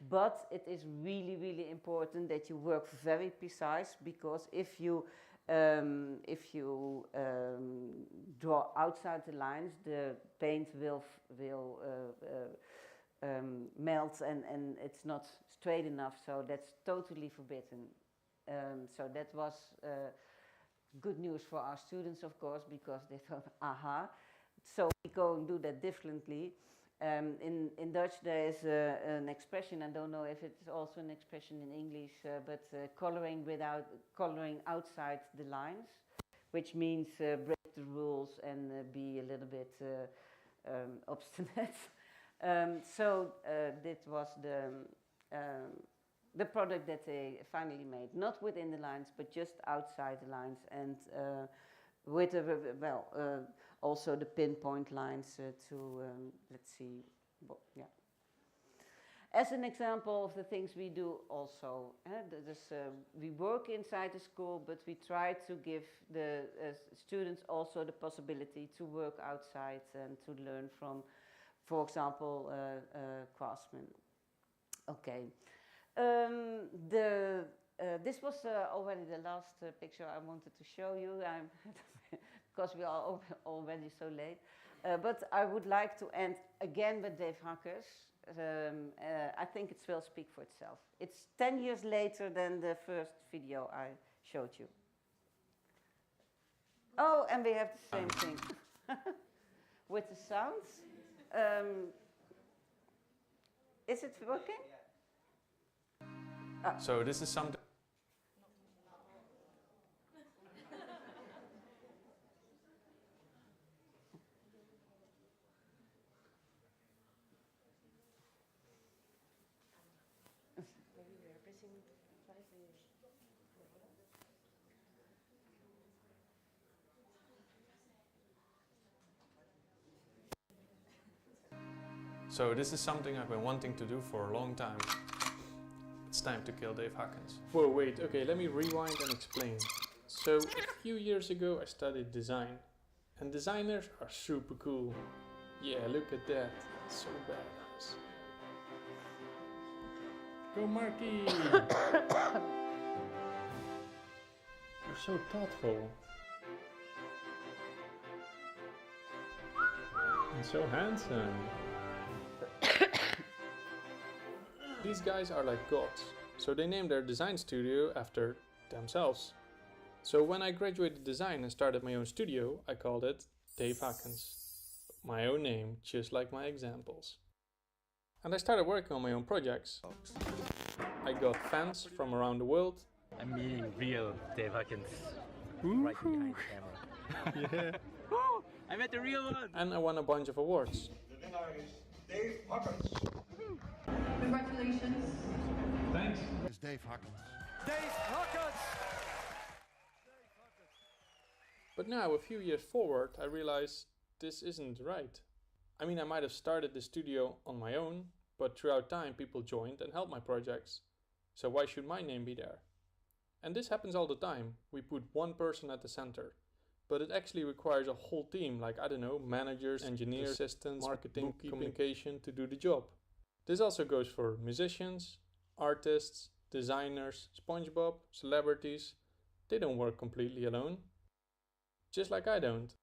But it is really, really important that you work very precise, because if you draw outside the lines, the paint will melt, and it's not straight enough, so that's totally forbidden. So that was good news for our students, of course, because they thought, aha, so we go and do that differently. In Dutch there is an expression, I don't know if it's also an expression in English, but coloring outside the lines, which means break the rules and be a little bit obstinate. So that was the product that they finally made, not within the lines, but just outside the lines, and with also the pinpoint lines to, let's see, yeah. As an example of the things we do also, we work inside the school, but we try to give the students also the possibility to work outside and to learn from, for example, craftsmen. Okay. This was already the last picture I wanted to show you, because we are already so late. But I would like to end again with Dave Hackers. I think it will speak for itself. It's 10 years later than the first video I showed you. Oh, and we have the same thing with the sounds. Is it working? So this is something. So this is something I've been wanting to do for a long time. It's time to kill Dave Hawkins. Whoa, wait, okay, let me rewind and explain. So a few years ago I studied design. And designers are super cool. Yeah, look at that. So badass. Go Marky! You're so thoughtful. And so handsome. These guys are like gods, so they named their design studio after themselves. So when I graduated design and started my own studio, I called it Dave Hawkins. My own name, just like my examples. And I started working on my own projects. I got fans from around the world. I'm meeting real Dave Hawkins right behind the camera. Yeah. Woo! I met the real one! And I won a bunch of awards. The winner is Dave Hawkins. Congratulations. Thanks. It's Dave Hawkins. Dave Hawkins! But now, a few years forward, I realize this isn't right. I mean, I might have started the studio on my own, but throughout time people joined and helped my projects. So why should my name be there? And this happens all the time. We put one person at the center. But it actually requires a whole team, like, I don't know, managers, engineers, assistants, marketing, communication to do the job. This also goes for musicians, artists, designers, SpongeBob, celebrities. They don't work completely alone. Just like I don't.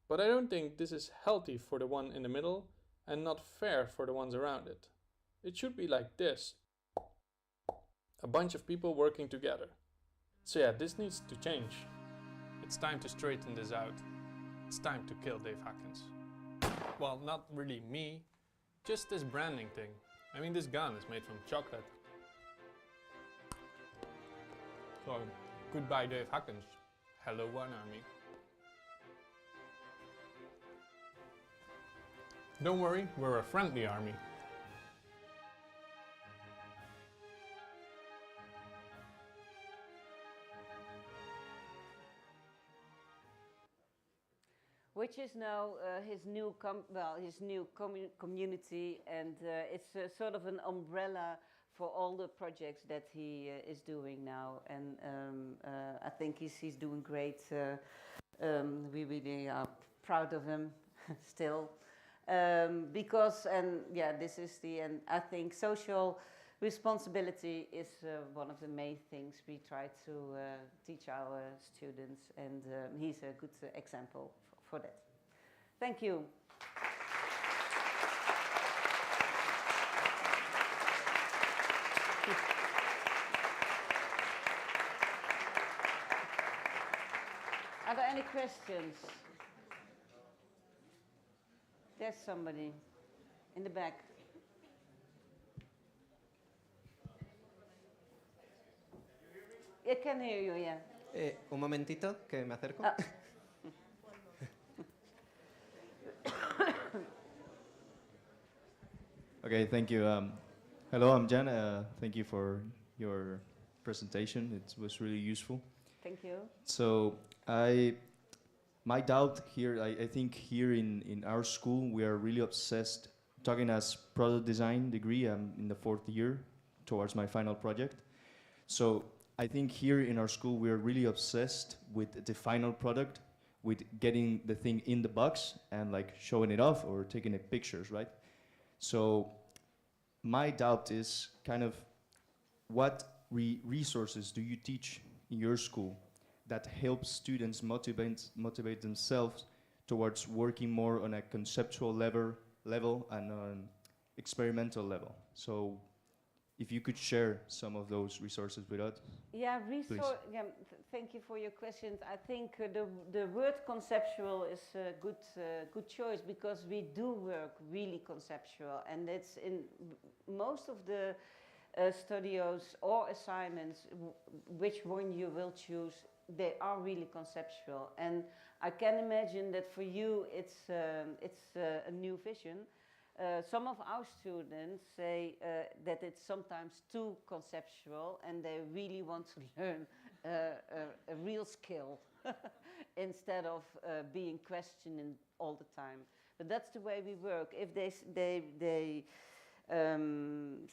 But I don't think this is healthy for the one in the middle and not fair for the ones around it. It should be like this. A bunch of people working together. So yeah, this needs to change. It's time to straighten this out. It's time to kill Dave Hawkins. Well, not really me, just this branding thing. I mean, this gun is made from chocolate. So, goodbye Dave Hawkins. Hello One Army. Don't worry, we're a friendly army. Which is now his new community, and it's sort of an umbrella for all the projects that he is doing now. And I think he's doing great. We really are proud of him still, because this is and I think social responsibility is one of the main things we try to teach our students, and he's a good example for that. Thank you. Are there any questions? There's somebody in the back. I can hear you, yeah. Un momentito, que me acerco. Okay, thank you. Hello, I'm Jan. Thank you for your presentation. It was really useful. Thank you. So my doubt here, I think here in our school, we are really obsessed, talking as product design degree, I'm in the 4th year towards my final project. So I think here in our school, we are really obsessed with the final product, with getting the thing in the box and like showing it off or taking pictures, right? So my doubt is kind of what resources do you teach in your school that helps students motivate themselves towards working more on a conceptual level and on experimental level? So if you could share some of those resources with us. Yeah, thank you for your questions. I think the word conceptual is a good choice, because we do work really conceptual, and it's in most of the studios or assignments, which one you will choose, they are really conceptual. And I can imagine that for you it's a new vision. Some of our students say that it's sometimes too conceptual, and they really want to learn a real skill instead of being questioned all the time. But that's the way we work. If they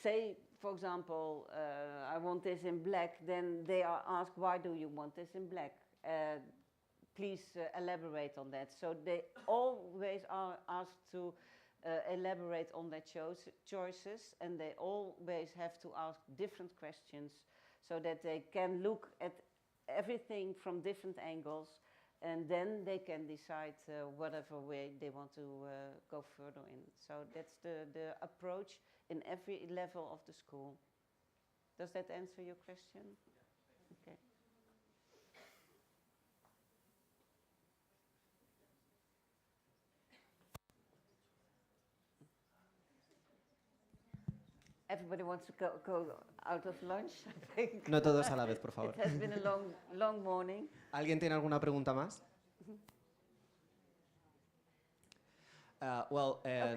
say, for example, I want this in black, then they are asked, why do you want this in black? Please elaborate on that. So they always are asked to elaborate on their choices, and they always have to ask different questions so that they can look at everything from different angles, and then they can decide whatever way they want to go further in. So that's the approach in every level of the school. Does that answer your question? Okay. Everybody wants to go out of lunch, I think. No todos a la vez, por favor. It has been a long morning. ¿Alguien tiene alguna pregunta más? Okay.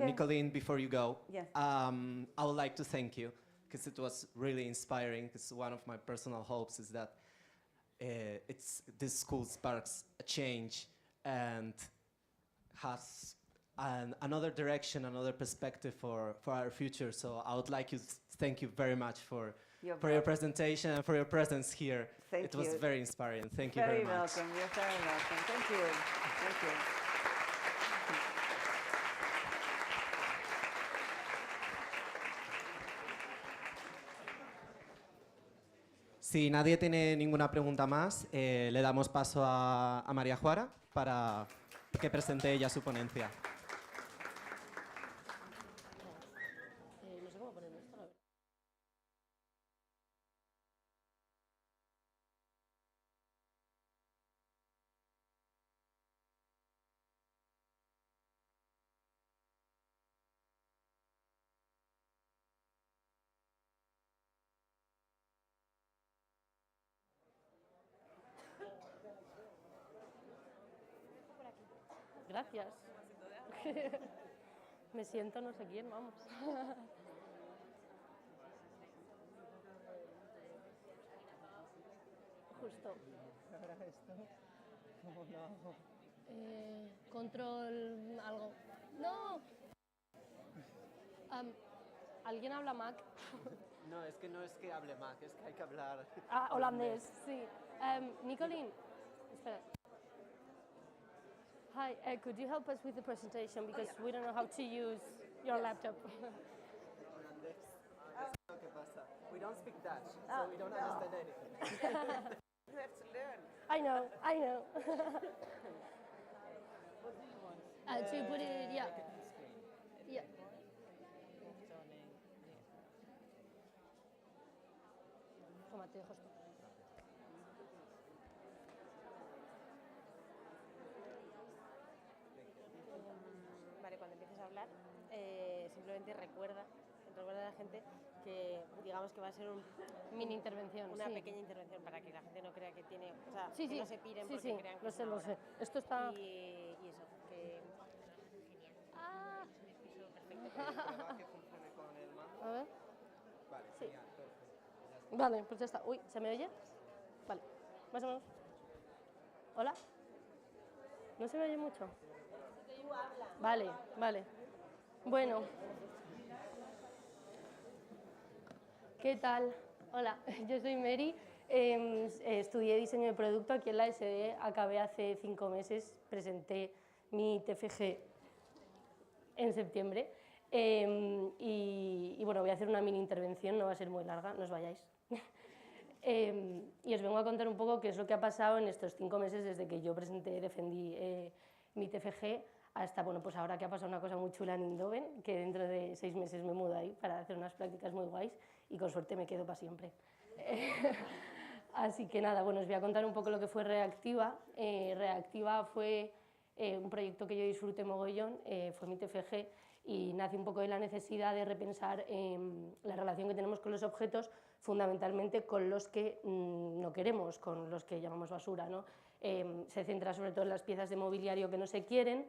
Nicolene, before you go, Yes. I would like to thank you, because it was really inspiring. Because one of my personal hopes is that this school sparks a change and has another direction, another perspective for our future. So I would like to thank you very much for your presentation and for your presence here. Thank you. It was very inspiring. Thank you very much. Very welcome. You're very welcome. Thank you. Thank you. Si nadie tiene ninguna pregunta más, le damos paso a María Juara para que presente ella su ponencia. No sé cómo ponerme esto, la verdad. Gracias. Me siento no sé quién, vamos. Justo. Control algo. ¡No! ¿Alguien habla Mac? No, es que no es que hable Mac, es que hay que hablar... Holandés, sí. Nicolene, espera. Hi, could you help us with the presentation, because we don't know how to use your laptop. Holandés. Lo que pasa. We don't speak Dutch, so we don't understand anything. You have to learn. I know. To put it, yeah. Yeah. Toma, te dejo esto. Vale, cuando empieces a hablar, simplemente recuerda a la gente que digamos que va a ser Mini intervención, una sí. pequeña intervención para que la gente no crea que tiene, o sea, Sí, que sí. no se piren Sí, porque sí, crean que lo es sé, una lo hora. sé. Esto está... Y eso, que... Ah. Prueba que funcione con el mando. A ver. Vale, Sí. genial, perfecto. Vale, pues ya está. Uy, ¿se me oye? Vale, más o menos. ¿Hola? ¿No se me oye mucho? Vale. Bueno. ¿Qué tal? Hola, yo soy Mary. Estudié diseño de producto aquí en la ESE, acabé hace 5 meses, presenté mi TFG en septiembre. Y bueno, voy a hacer una mini intervención, no va a ser muy larga, no os vayáis. Y os vengo a contar un poco qué es lo que ha pasado en estos 5 meses desde que yo defendí mi TFG hasta, bueno, pues ahora que ha pasado una cosa muy chula en Eindhoven, que dentro de 6 meses me mudo ahí para hacer unas prácticas muy guays y con suerte me quedo para siempre. Así que nada, bueno, os voy a contar un poco lo que fue Reactiva. Reactiva fue un proyecto que yo disfruté mogollón, fue mi TFG, y nace un poco de la necesidad de repensar la relación que tenemos con los objetos, fundamentalmente con los que no queremos, con los que llamamos basura, ¿no? Se centra sobre todo en las piezas de mobiliario que no se quieren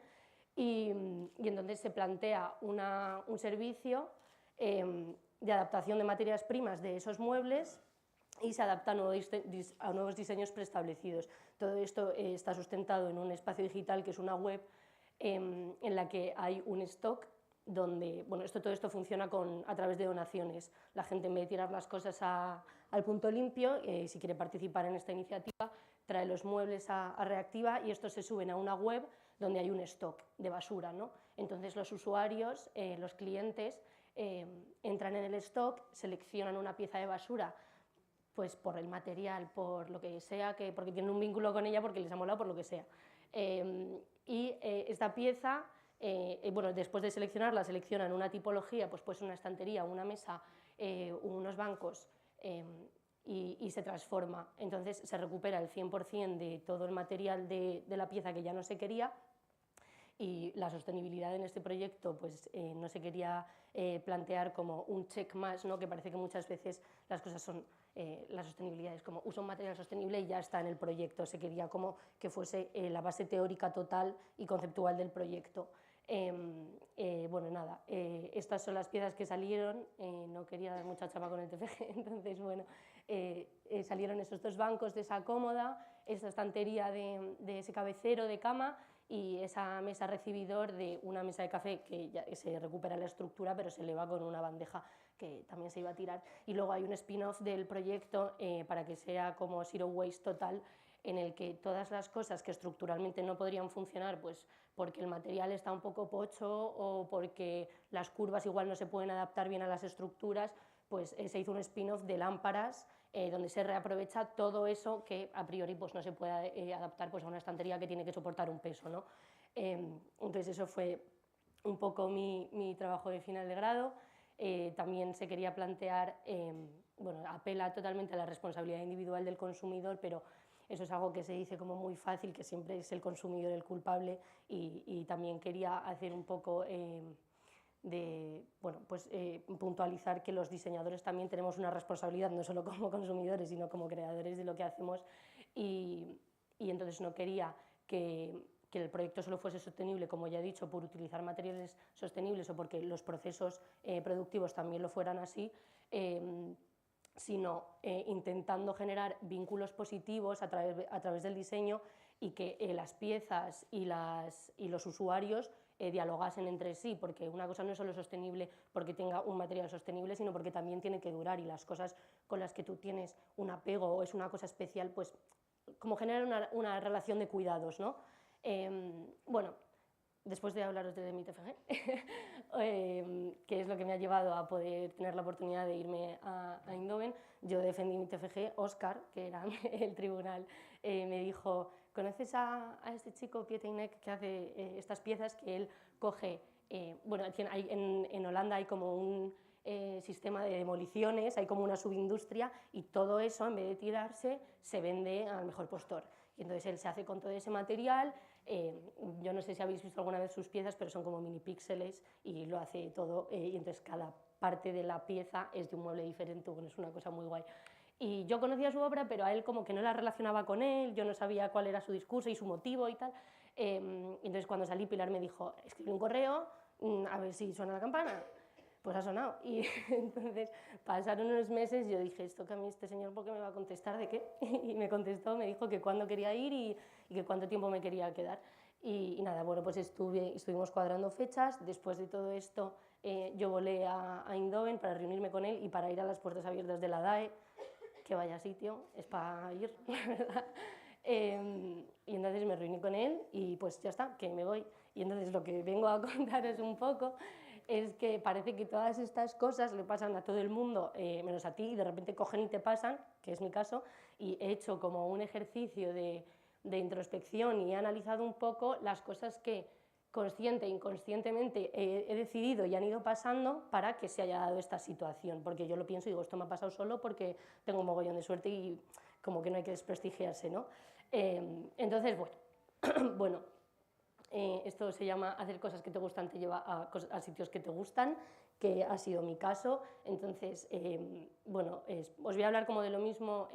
y entonces se plantea un servicio de adaptación de materias primas de esos muebles y se adapta a nuevos diseños preestablecidos. Todo esto está sustentado en un espacio digital que es una web en la que hay un stock donde, bueno, todo esto funciona a través de donaciones. La gente, en vez de tirar las cosas al punto limpio, si quiere participar en esta iniciativa, trae los muebles a Reactiva y estos se suben a una web donde hay un stock de basura, ¿no? Entonces los usuarios, los clientes, entran en el stock, seleccionan una pieza de basura pues por el material, por lo que sea, porque tienen un vínculo con ella, porque les ha molado, por lo que sea. Esta pieza, bueno, después de seleccionarla, seleccionan una tipología, pues una estantería, una mesa, unos bancos, y se transforma. Entonces se recupera el 100% de todo el material de la pieza que ya no se quería, y la sostenibilidad en este proyecto pues, no se quería plantear como un check más, ¿no? Que parece que muchas veces las cosas son, la sostenibilidad es como uso un material sostenible y ya está en el proyecto, se quería como que fuese la base teórica total y conceptual del proyecto. Bueno, nada, estas son las piezas que salieron, no quería dar mucha chapa con el TFG, entonces bueno, salieron esos 2 bancos de esa cómoda, esa estantería de ese cabecero de cama y esa mesa recibidor de una mesa de café que ya se recupera la estructura pero se eleva con una bandeja que también se iba a tirar. Y luego hay un spin-off del proyecto para que sea como zero waste total, en el que todas las cosas que estructuralmente no podrían funcionar, pues porque el material está un poco pocho o porque las curvas igual no se pueden adaptar bien a las estructuras, pues se hizo un spin-off de lámparas donde se reaprovecha todo eso que a priori pues, no se puede adaptar pues, a una estantería que tiene que soportar un peso, ¿no? Entonces eso fue un poco mi trabajo de final de grado. También se quería plantear, bueno, apela totalmente a la responsabilidad individual del consumidor, pero eso es algo que se dice como muy fácil, que siempre es el consumidor el culpable, y también quería hacer un poco bueno, pues, puntualizar que los diseñadores también tenemos una responsabilidad, no solo como consumidores, sino como creadores de lo que hacemos, y entonces no quería que el proyecto solo fuese sostenible, como ya he dicho, por utilizar materiales sostenibles o porque los procesos productivos también lo fueran así, sino intentando generar vínculos positivos a través del diseño y que las piezas y los usuarios dialogasen entre sí, porque una cosa no es solo sostenible porque tenga un material sostenible, sino porque también tiene que durar, y las cosas con las que tú tienes un apego o es una cosa especial, pues como generar una relación de cuidados, ¿no? Bueno, después de hablaros de mi TFG, que es lo que me ha llevado a poder tener la oportunidad de irme a Eindhoven, yo defendí mi TFG. Óscar, que era el tribunal, me dijo: ¿conoces a este chico, Pieteinek, que hace estas piezas? Que él coge, bueno, en Holanda hay como un sistema de demoliciones, hay como una subindustria, y todo eso, en vez de tirarse, se vende al mejor postor. Y entonces él se hace con todo ese material. Yo no sé si habéis visto alguna vez sus piezas, pero son como mini píxeles y lo hace todo, y entonces cada parte de la pieza es de un mueble diferente, bueno, es una cosa muy guay. Y yo conocía su obra, pero a él como que no la relacionaba con él, yo no sabía cuál era su discurso y su motivo y tal. Entonces cuando salí, Pilar me dijo: escribe un correo, a ver si suena la campana. Pues ha sonado. Y entonces pasaron unos meses, yo dije: esto que a mí este señor, ¿por qué me va a contestar de qué? Y me contestó, me dijo que cuándo quería ir y que cuánto tiempo me quería quedar. Y nada, bueno, pues estuvimos cuadrando fechas. Después de todo esto, yo volé a Eindhoven para reunirme con él y para ir a las puertas abiertas de la DAE, que vaya sitio, es para ir, la verdad. Y entonces me reuní con él y pues ya está, que me voy. Y entonces lo que vengo a contaros un poco es que parece que todas estas cosas le pasan a todo el mundo, menos a ti, y de repente cogen y te pasan, que es mi caso, y he hecho como un ejercicio de introspección y he analizado un poco las cosas que consciente e inconscientemente he decidido y han ido pasando para que se haya dado esta situación, porque yo lo pienso y digo, esto me ha pasado solo porque tengo un mogollón de suerte y como que no hay que desprestigiarse, ¿no? Entonces, bueno, esto se llama hacer cosas que te gustan, te lleva a sitios que te gustan, que ha sido mi caso. Entonces, bueno, os voy a hablar como de lo mismo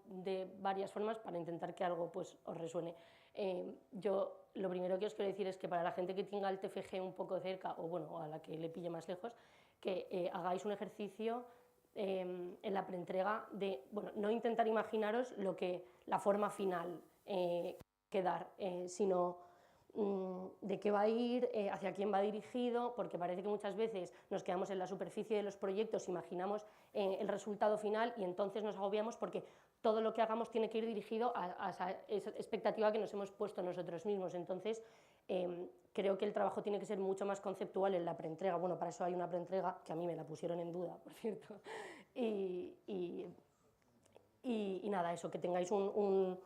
de varias formas para intentar que algo pues, os resuene. Yo lo primero que os quiero decir es que para la gente que tenga el TFG un poco cerca, o bueno, a la que le pille más lejos, que hagáis un ejercicio en la preentrega de, bueno, no intentar imaginaros la forma final que dar, sino de qué va a ir, hacia quién va dirigido, porque parece que muchas veces nos quedamos en la superficie de los proyectos, imaginamos el resultado final y entonces nos agobiamos porque todo lo que hagamos tiene que ir dirigido a esa expectativa que nos hemos puesto nosotros mismos. Entonces, creo que el trabajo tiene que ser mucho más conceptual en la preentrega. Bueno, para eso hay una preentrega, que a mí me la pusieron en duda, por cierto. Y nada, eso, que tengáis un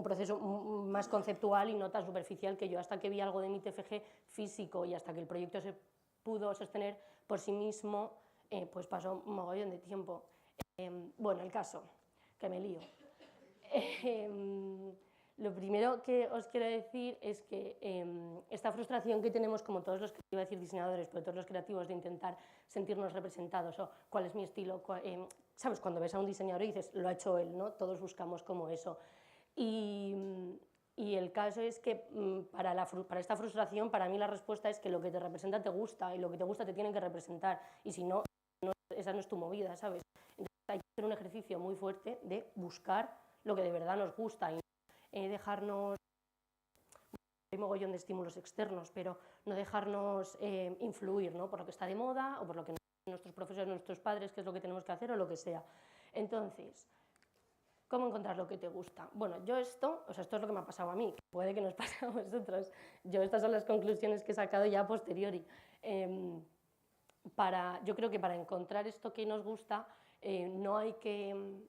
proceso más conceptual y no tan superficial, que yo hasta que vi algo de mi TFG físico y hasta que el proyecto se pudo sostener por sí mismo, pues pasó un mogollón de tiempo. Bueno, el caso, que me lío. Lo primero que os quiero decir es que esta frustración que tenemos, como todos los, iba a decir diseñadores, pero todos los creativos, de intentar sentirnos representados, o cuál es mi estilo, ¿sabes? Cuando ves a un diseñador y dices, lo ha hecho él, ¿no? Todos buscamos como eso. Y el caso es que para esta frustración, para mí la respuesta es que lo que te representa te gusta, y lo que te gusta te tienen que representar, y si no, esa no es tu movida, ¿sabes? Entonces hay que hacer un ejercicio muy fuerte de buscar lo que de verdad nos gusta y dejarnos, hay mogollón de estímulos externos, pero no dejarnos influir, ¿no? Por lo que está de moda o por lo que nuestros profesores, nuestros padres, qué es lo que tenemos que hacer o lo que sea. Entonces, ¿cómo encontrar lo que te gusta? Bueno, yo esto es lo que me ha pasado a mí, que puede que nos pase a vosotros. Estas son las conclusiones que he sacado ya a posteriori. Yo creo que para encontrar esto que nos gusta no hay que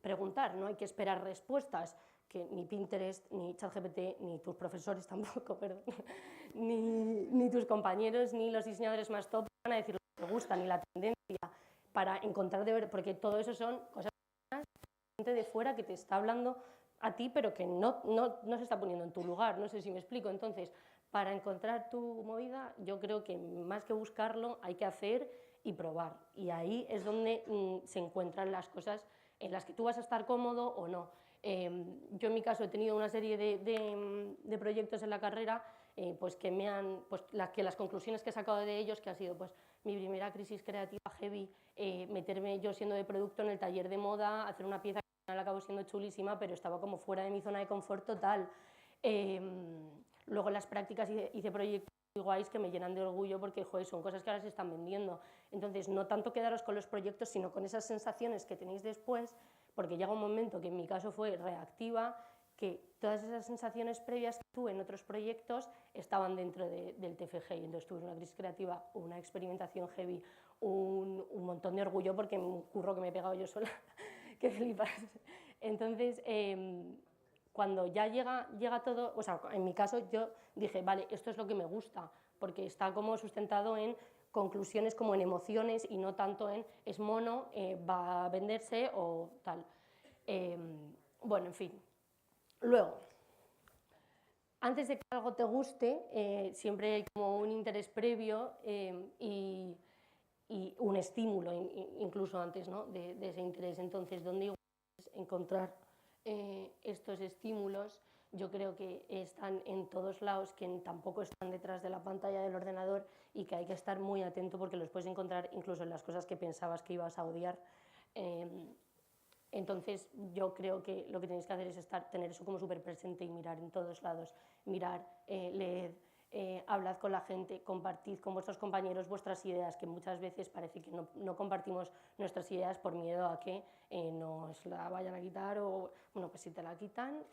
preguntar, no hay que esperar respuestas, que ni Pinterest, ni ChatGPT, ni tus profesores tampoco, perdón, ni tus compañeros, ni los diseñadores más top van a decir lo que te gusta, ni la tendencia, para encontrar de verdad, porque todo eso son cosas de fuera que te está hablando a ti, pero que no se está poniendo en tu lugar, no sé si me explico. Entonces, para encontrar tu movida, yo creo que más que buscarlo, hay que hacer y probar, y ahí es donde se encuentran las cosas en las que tú vas a estar cómodo o no. Yo en mi caso he tenido una serie de proyectos en la carrera pues que las conclusiones que he sacado de ellos, que ha sido pues mi primera crisis creativa heavy, meterme yo siendo de producto en el taller de moda, hacer una pieza que al final acabó siendo chulísima, pero estaba como fuera de mi zona de confort total. Luego en las prácticas hice proyectos guays que me llenan de orgullo porque, joder, son cosas que ahora se están vendiendo. Entonces, no tanto quedaros con los proyectos, sino con esas sensaciones que tenéis después, porque llega un momento que en mi caso fue reactiva, que todas esas sensaciones previas que tuve en otros proyectos estaban dentro del TFG, y entonces tuve una crisis creativa, una experimentación heavy, un montón de orgullo porque un curro que me he pegado yo sola, que flipas. Entonces, cuando ya llega todo, o sea, en mi caso yo dije, vale, esto es lo que me gusta, porque está como sustentado en conclusiones, como en emociones, y no tanto en es mono, va a venderse o tal. Bueno, en fin. Luego, antes de que algo te guste, siempre hay como un interés previo y un estímulo, incluso antes, ¿no? de ese interés. Entonces, ¿dónde encontrar estos estímulos? Yo creo que están en todos lados, que tampoco están detrás de la pantalla del ordenador, y que hay que estar muy atento porque los puedes encontrar incluso en las cosas que pensabas que ibas a odiar. Entonces yo creo que lo que tenéis que hacer es tener eso como súper presente y mirar en todos lados, mirar, leed, hablad con la gente, compartid con vuestros compañeros vuestras ideas, que muchas veces parece que no compartimos nuestras ideas por miedo a que nos la vayan a quitar, o bueno, pues si te la quitan,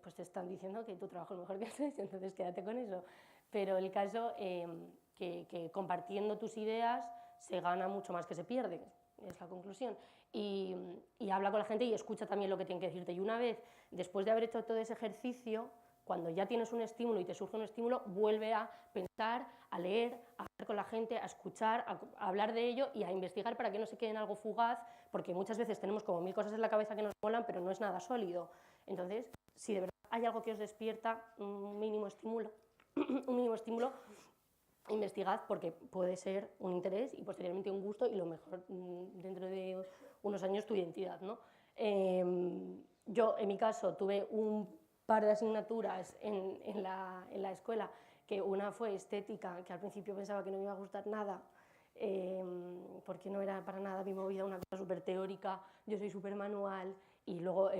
pues te están diciendo que tu trabajo es mejor que el tuyo, entonces quédate con eso. Pero el caso que compartiendo tus ideas se gana mucho más que se pierde, es la conclusión. Y habla con la gente y escucha también lo que tienen que decirte. Y una vez, después de haber hecho todo ese ejercicio, cuando ya tienes un estímulo y te surge un estímulo, vuelve a pensar, a leer, a hablar con la gente, a escuchar, a hablar de ello y a investigar para que no se quede en algo fugaz, porque muchas veces tenemos como 1000 cosas en la cabeza que nos molan, pero no es nada sólido. Entonces, si de verdad hay algo que os despierta, un mínimo estímulo, investigad, porque puede ser un interés y posteriormente un gusto y lo mejor dentro de unos años tu identidad, ¿no? Yo, en mi caso, tuve un par de asignaturas en la escuela, que una fue estética, que al principio pensaba que no me iba a gustar nada, porque no era para nada mi movida, una cosa súper teórica, yo soy súper manual, y luego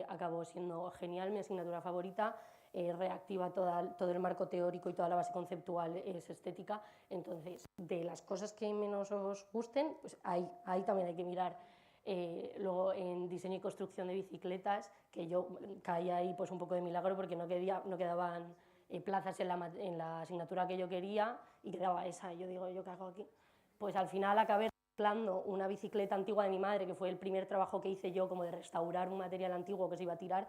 acabó siendo genial, mi asignatura favorita, reactiva todo el marco teórico y toda la base conceptual es estética. Entonces, de las cosas que menos os gusten, pues ahí también hay que mirar. Luego en diseño y construcción de bicicletas, que yo caí ahí pues un poco de milagro porque no quedaban plazas en la asignatura que yo quería y quedaba esa, y yo digo, ¿yo qué hago aquí? Pues al final acabé reciclando una bicicleta antigua de mi madre, que fue el primer trabajo que hice yo, como de restaurar un material antiguo que se iba a tirar,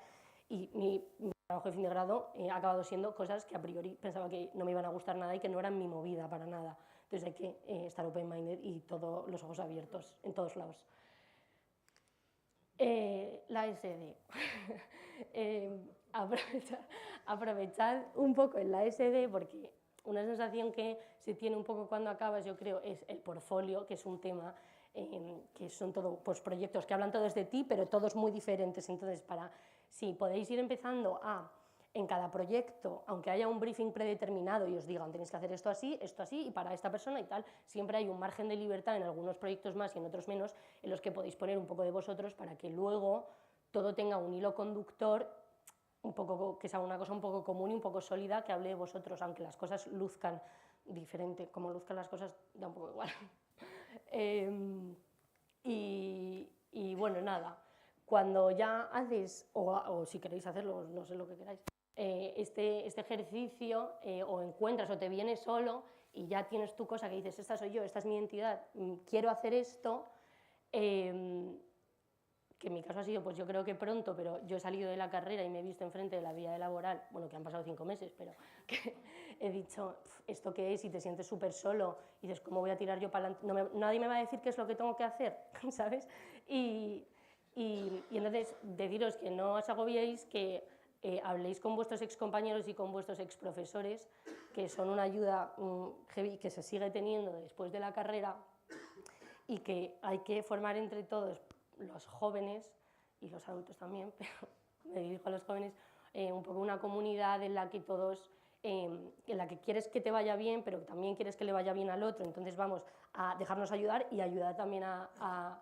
y mi trabajo de fin de grado ha acabado siendo cosas que a priori pensaba que no me iban a gustar nada y que no eran mi movida para nada. Entonces hay que estar open-minded y todos los ojos abiertos en todos lados. La SD. Aprovechad un poco en la SD, porque una sensación que se tiene un poco cuando acabas, yo creo, es el portfolio, que es un tema que son todos pues, proyectos que hablan todos de ti, pero todos muy diferentes. Entonces, si podéis ir empezando en cada proyecto, aunque haya un briefing predeterminado y os digan tenéis que hacer esto así, y para esta persona y tal, siempre hay un margen de libertad en algunos proyectos más y en otros menos, en los que podéis poner un poco de vosotros para que luego todo tenga un hilo conductor, un poco, que sea una cosa un poco común y un poco sólida, que hable de vosotros, aunque las cosas luzcan diferente, como luzcan las cosas da un poco igual. Y bueno, nada, cuando ya haces, o si queréis hacerlo, no sé lo que queráis, este ejercicio o encuentras o te viene solo y ya tienes tu cosa que dices, esta soy yo, esta es mi identidad, quiero hacer esto, que en mi caso ha sido, pues yo creo que pronto, pero yo he salido de la carrera y me he visto enfrente de la vida laboral, bueno, que han pasado 5 meses, pero que he dicho, ¿esto qué es? Y te sientes súper solo y dices, ¿cómo voy a tirar yo para adelante? Nadie me va a decir qué es lo que tengo que hacer, ¿sabes? Y entonces, deciros que no os agobiéis, que habléis con vuestros excompañeros y con vuestros exprofesores, que son una ayuda heavy que se sigue teniendo después de la carrera, y que hay que formar entre todos, los jóvenes y los adultos también, pero me dirijo a los jóvenes, un poco una comunidad en la que todos, en la que quieres que te vaya bien, pero también quieres que le vaya bien al otro, entonces vamos a dejarnos ayudar y ayudar también a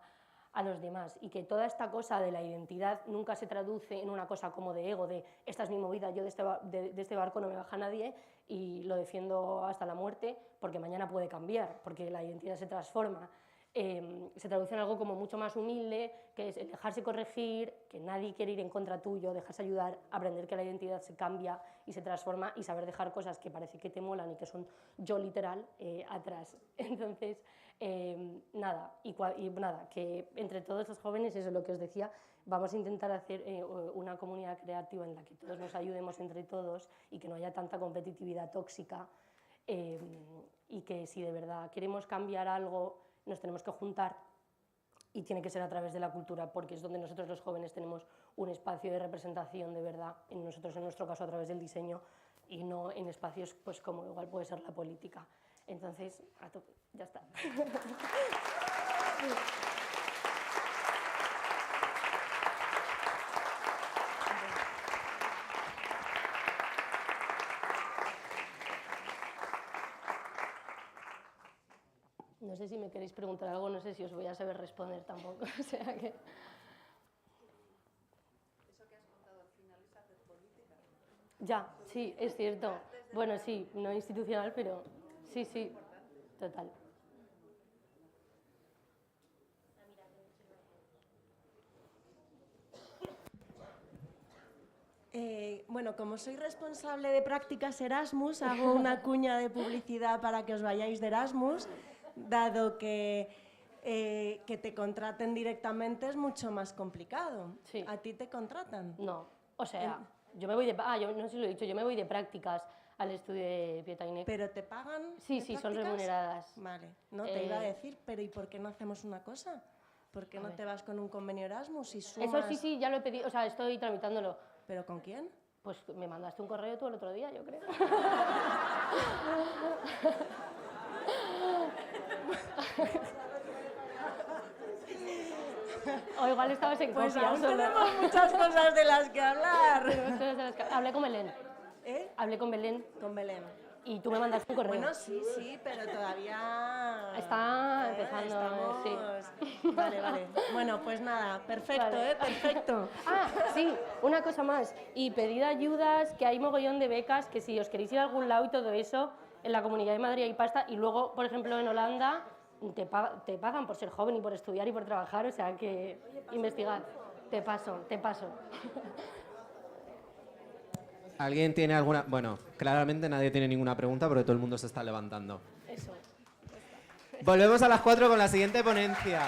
los demás, y que toda esta cosa de la identidad nunca se traduce en una cosa como de ego, de esta es mi movida, yo de este barco no me baja nadie y lo defiendo hasta la muerte, porque mañana puede cambiar, porque la identidad se transforma. Se traduce en algo como mucho más humilde, que es el dejarse corregir, que nadie quiere ir en contra tuyo, dejarse ayudar, aprender que la identidad se cambia y se transforma, y saber dejar cosas que parece que te molan y que son yo literal atrás. Entonces, nada, nada, que entre todos los jóvenes, eso es lo que os decía, vamos a intentar hacer una comunidad creativa en la que todos nos ayudemos entre todos y que no haya tanta competitividad tóxica, y que si de verdad queremos cambiar algo, nos tenemos que juntar, y tiene que ser a través de la cultura, porque es donde nosotros los jóvenes tenemos un espacio de representación de verdad, en nuestro caso a través del diseño, y no en espacios pues como igual puede ser la política. Entonces, a tope, ya está. No sé si me queréis preguntar algo, no sé si os voy a saber responder tampoco. O sea que... Eso que has contado al final es hacer política. Ya, sí, es cierto. Bueno, sí, no institucional, pero sí, sí, total. Bueno, como soy responsable de prácticas Erasmus, hago una cuña de publicidad para que os vayáis de Erasmus, dado que te contraten directamente es mucho más complicado. Sí. ¿A ti te contratan? No, o sea, Yo me voy de... Ah, yo no sé si lo he dicho, yo me voy de prácticas al estudio de Pietainek. ¿Pero te pagan? Sí, de sí, son prácticas? remuneradas. Vale, no, te iba a decir, pero ¿y por qué no hacemos una cosa? ¿Por qué no te vas con un convenio Erasmus y sumas...? Eso sí, ya lo he pedido, o sea, estoy tramitándolo. ¿Pero con quién? Pues me mandaste un correo tú el otro día, yo creo. O igual estabas en Pues copia aún solo. tenemos muchas cosas de las que hablar. Hablé con Belén. ¿Eh? Hablé con Belén. Con Belén. Y tú me mandaste un correo. Bueno, sí, pero todavía... Está empezando, sí. Vale. Bueno, pues nada, perfecto, Vale. Perfecto. Ah, sí, una cosa más. Y pedid ayudas, que hay mogollón de becas, que si os queréis ir a algún lado y todo eso, en la Comunidad de Madrid hay pasta. Y luego, por ejemplo, en Holanda te pagan por ser joven y por estudiar y por trabajar, o sea que investigad. Te paso. ¿Alguien tiene alguna...? Bueno, claramente nadie tiene ninguna pregunta porque todo el mundo se está levantando. Eso. Volvemos a las 4 con la siguiente ponencia.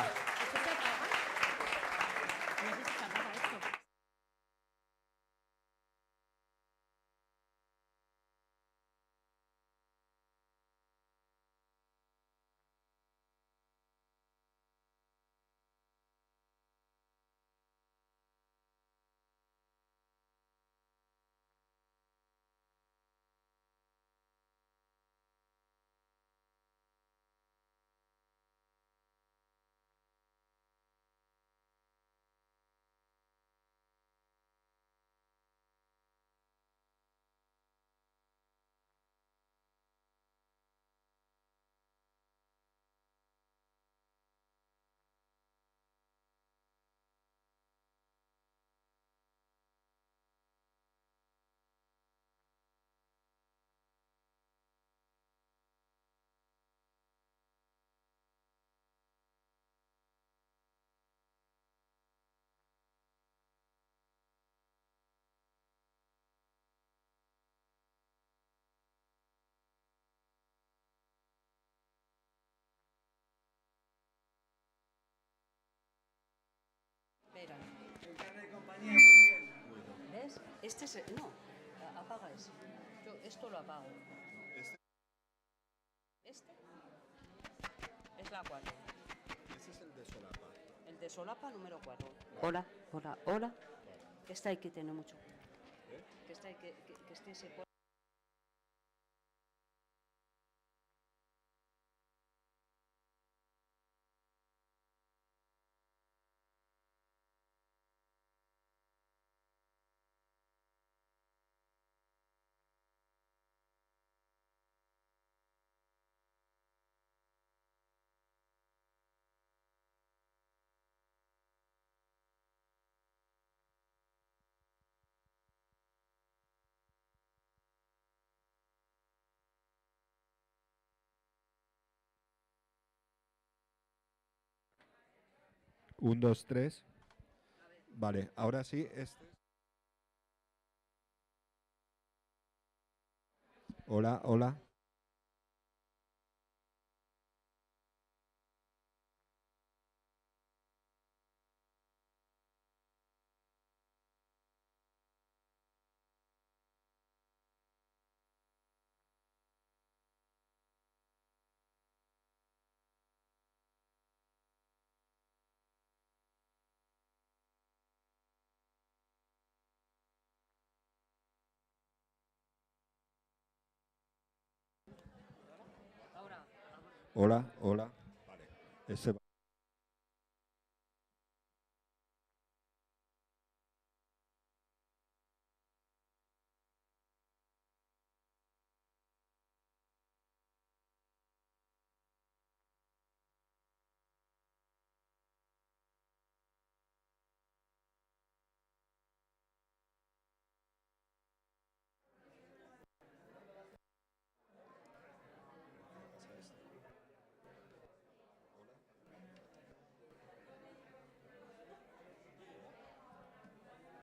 ¿Ves? Este es el... No, apaga ese. Yo esto lo apago. Este es la 4. Ese es el de solapa. El de solapa número 4. Hola. Que esta hay que tener mucho. Que esta hay que este se pone. Un, dos, tres. Vale, ahora sí, este. Hola. Hola. Vale. Ese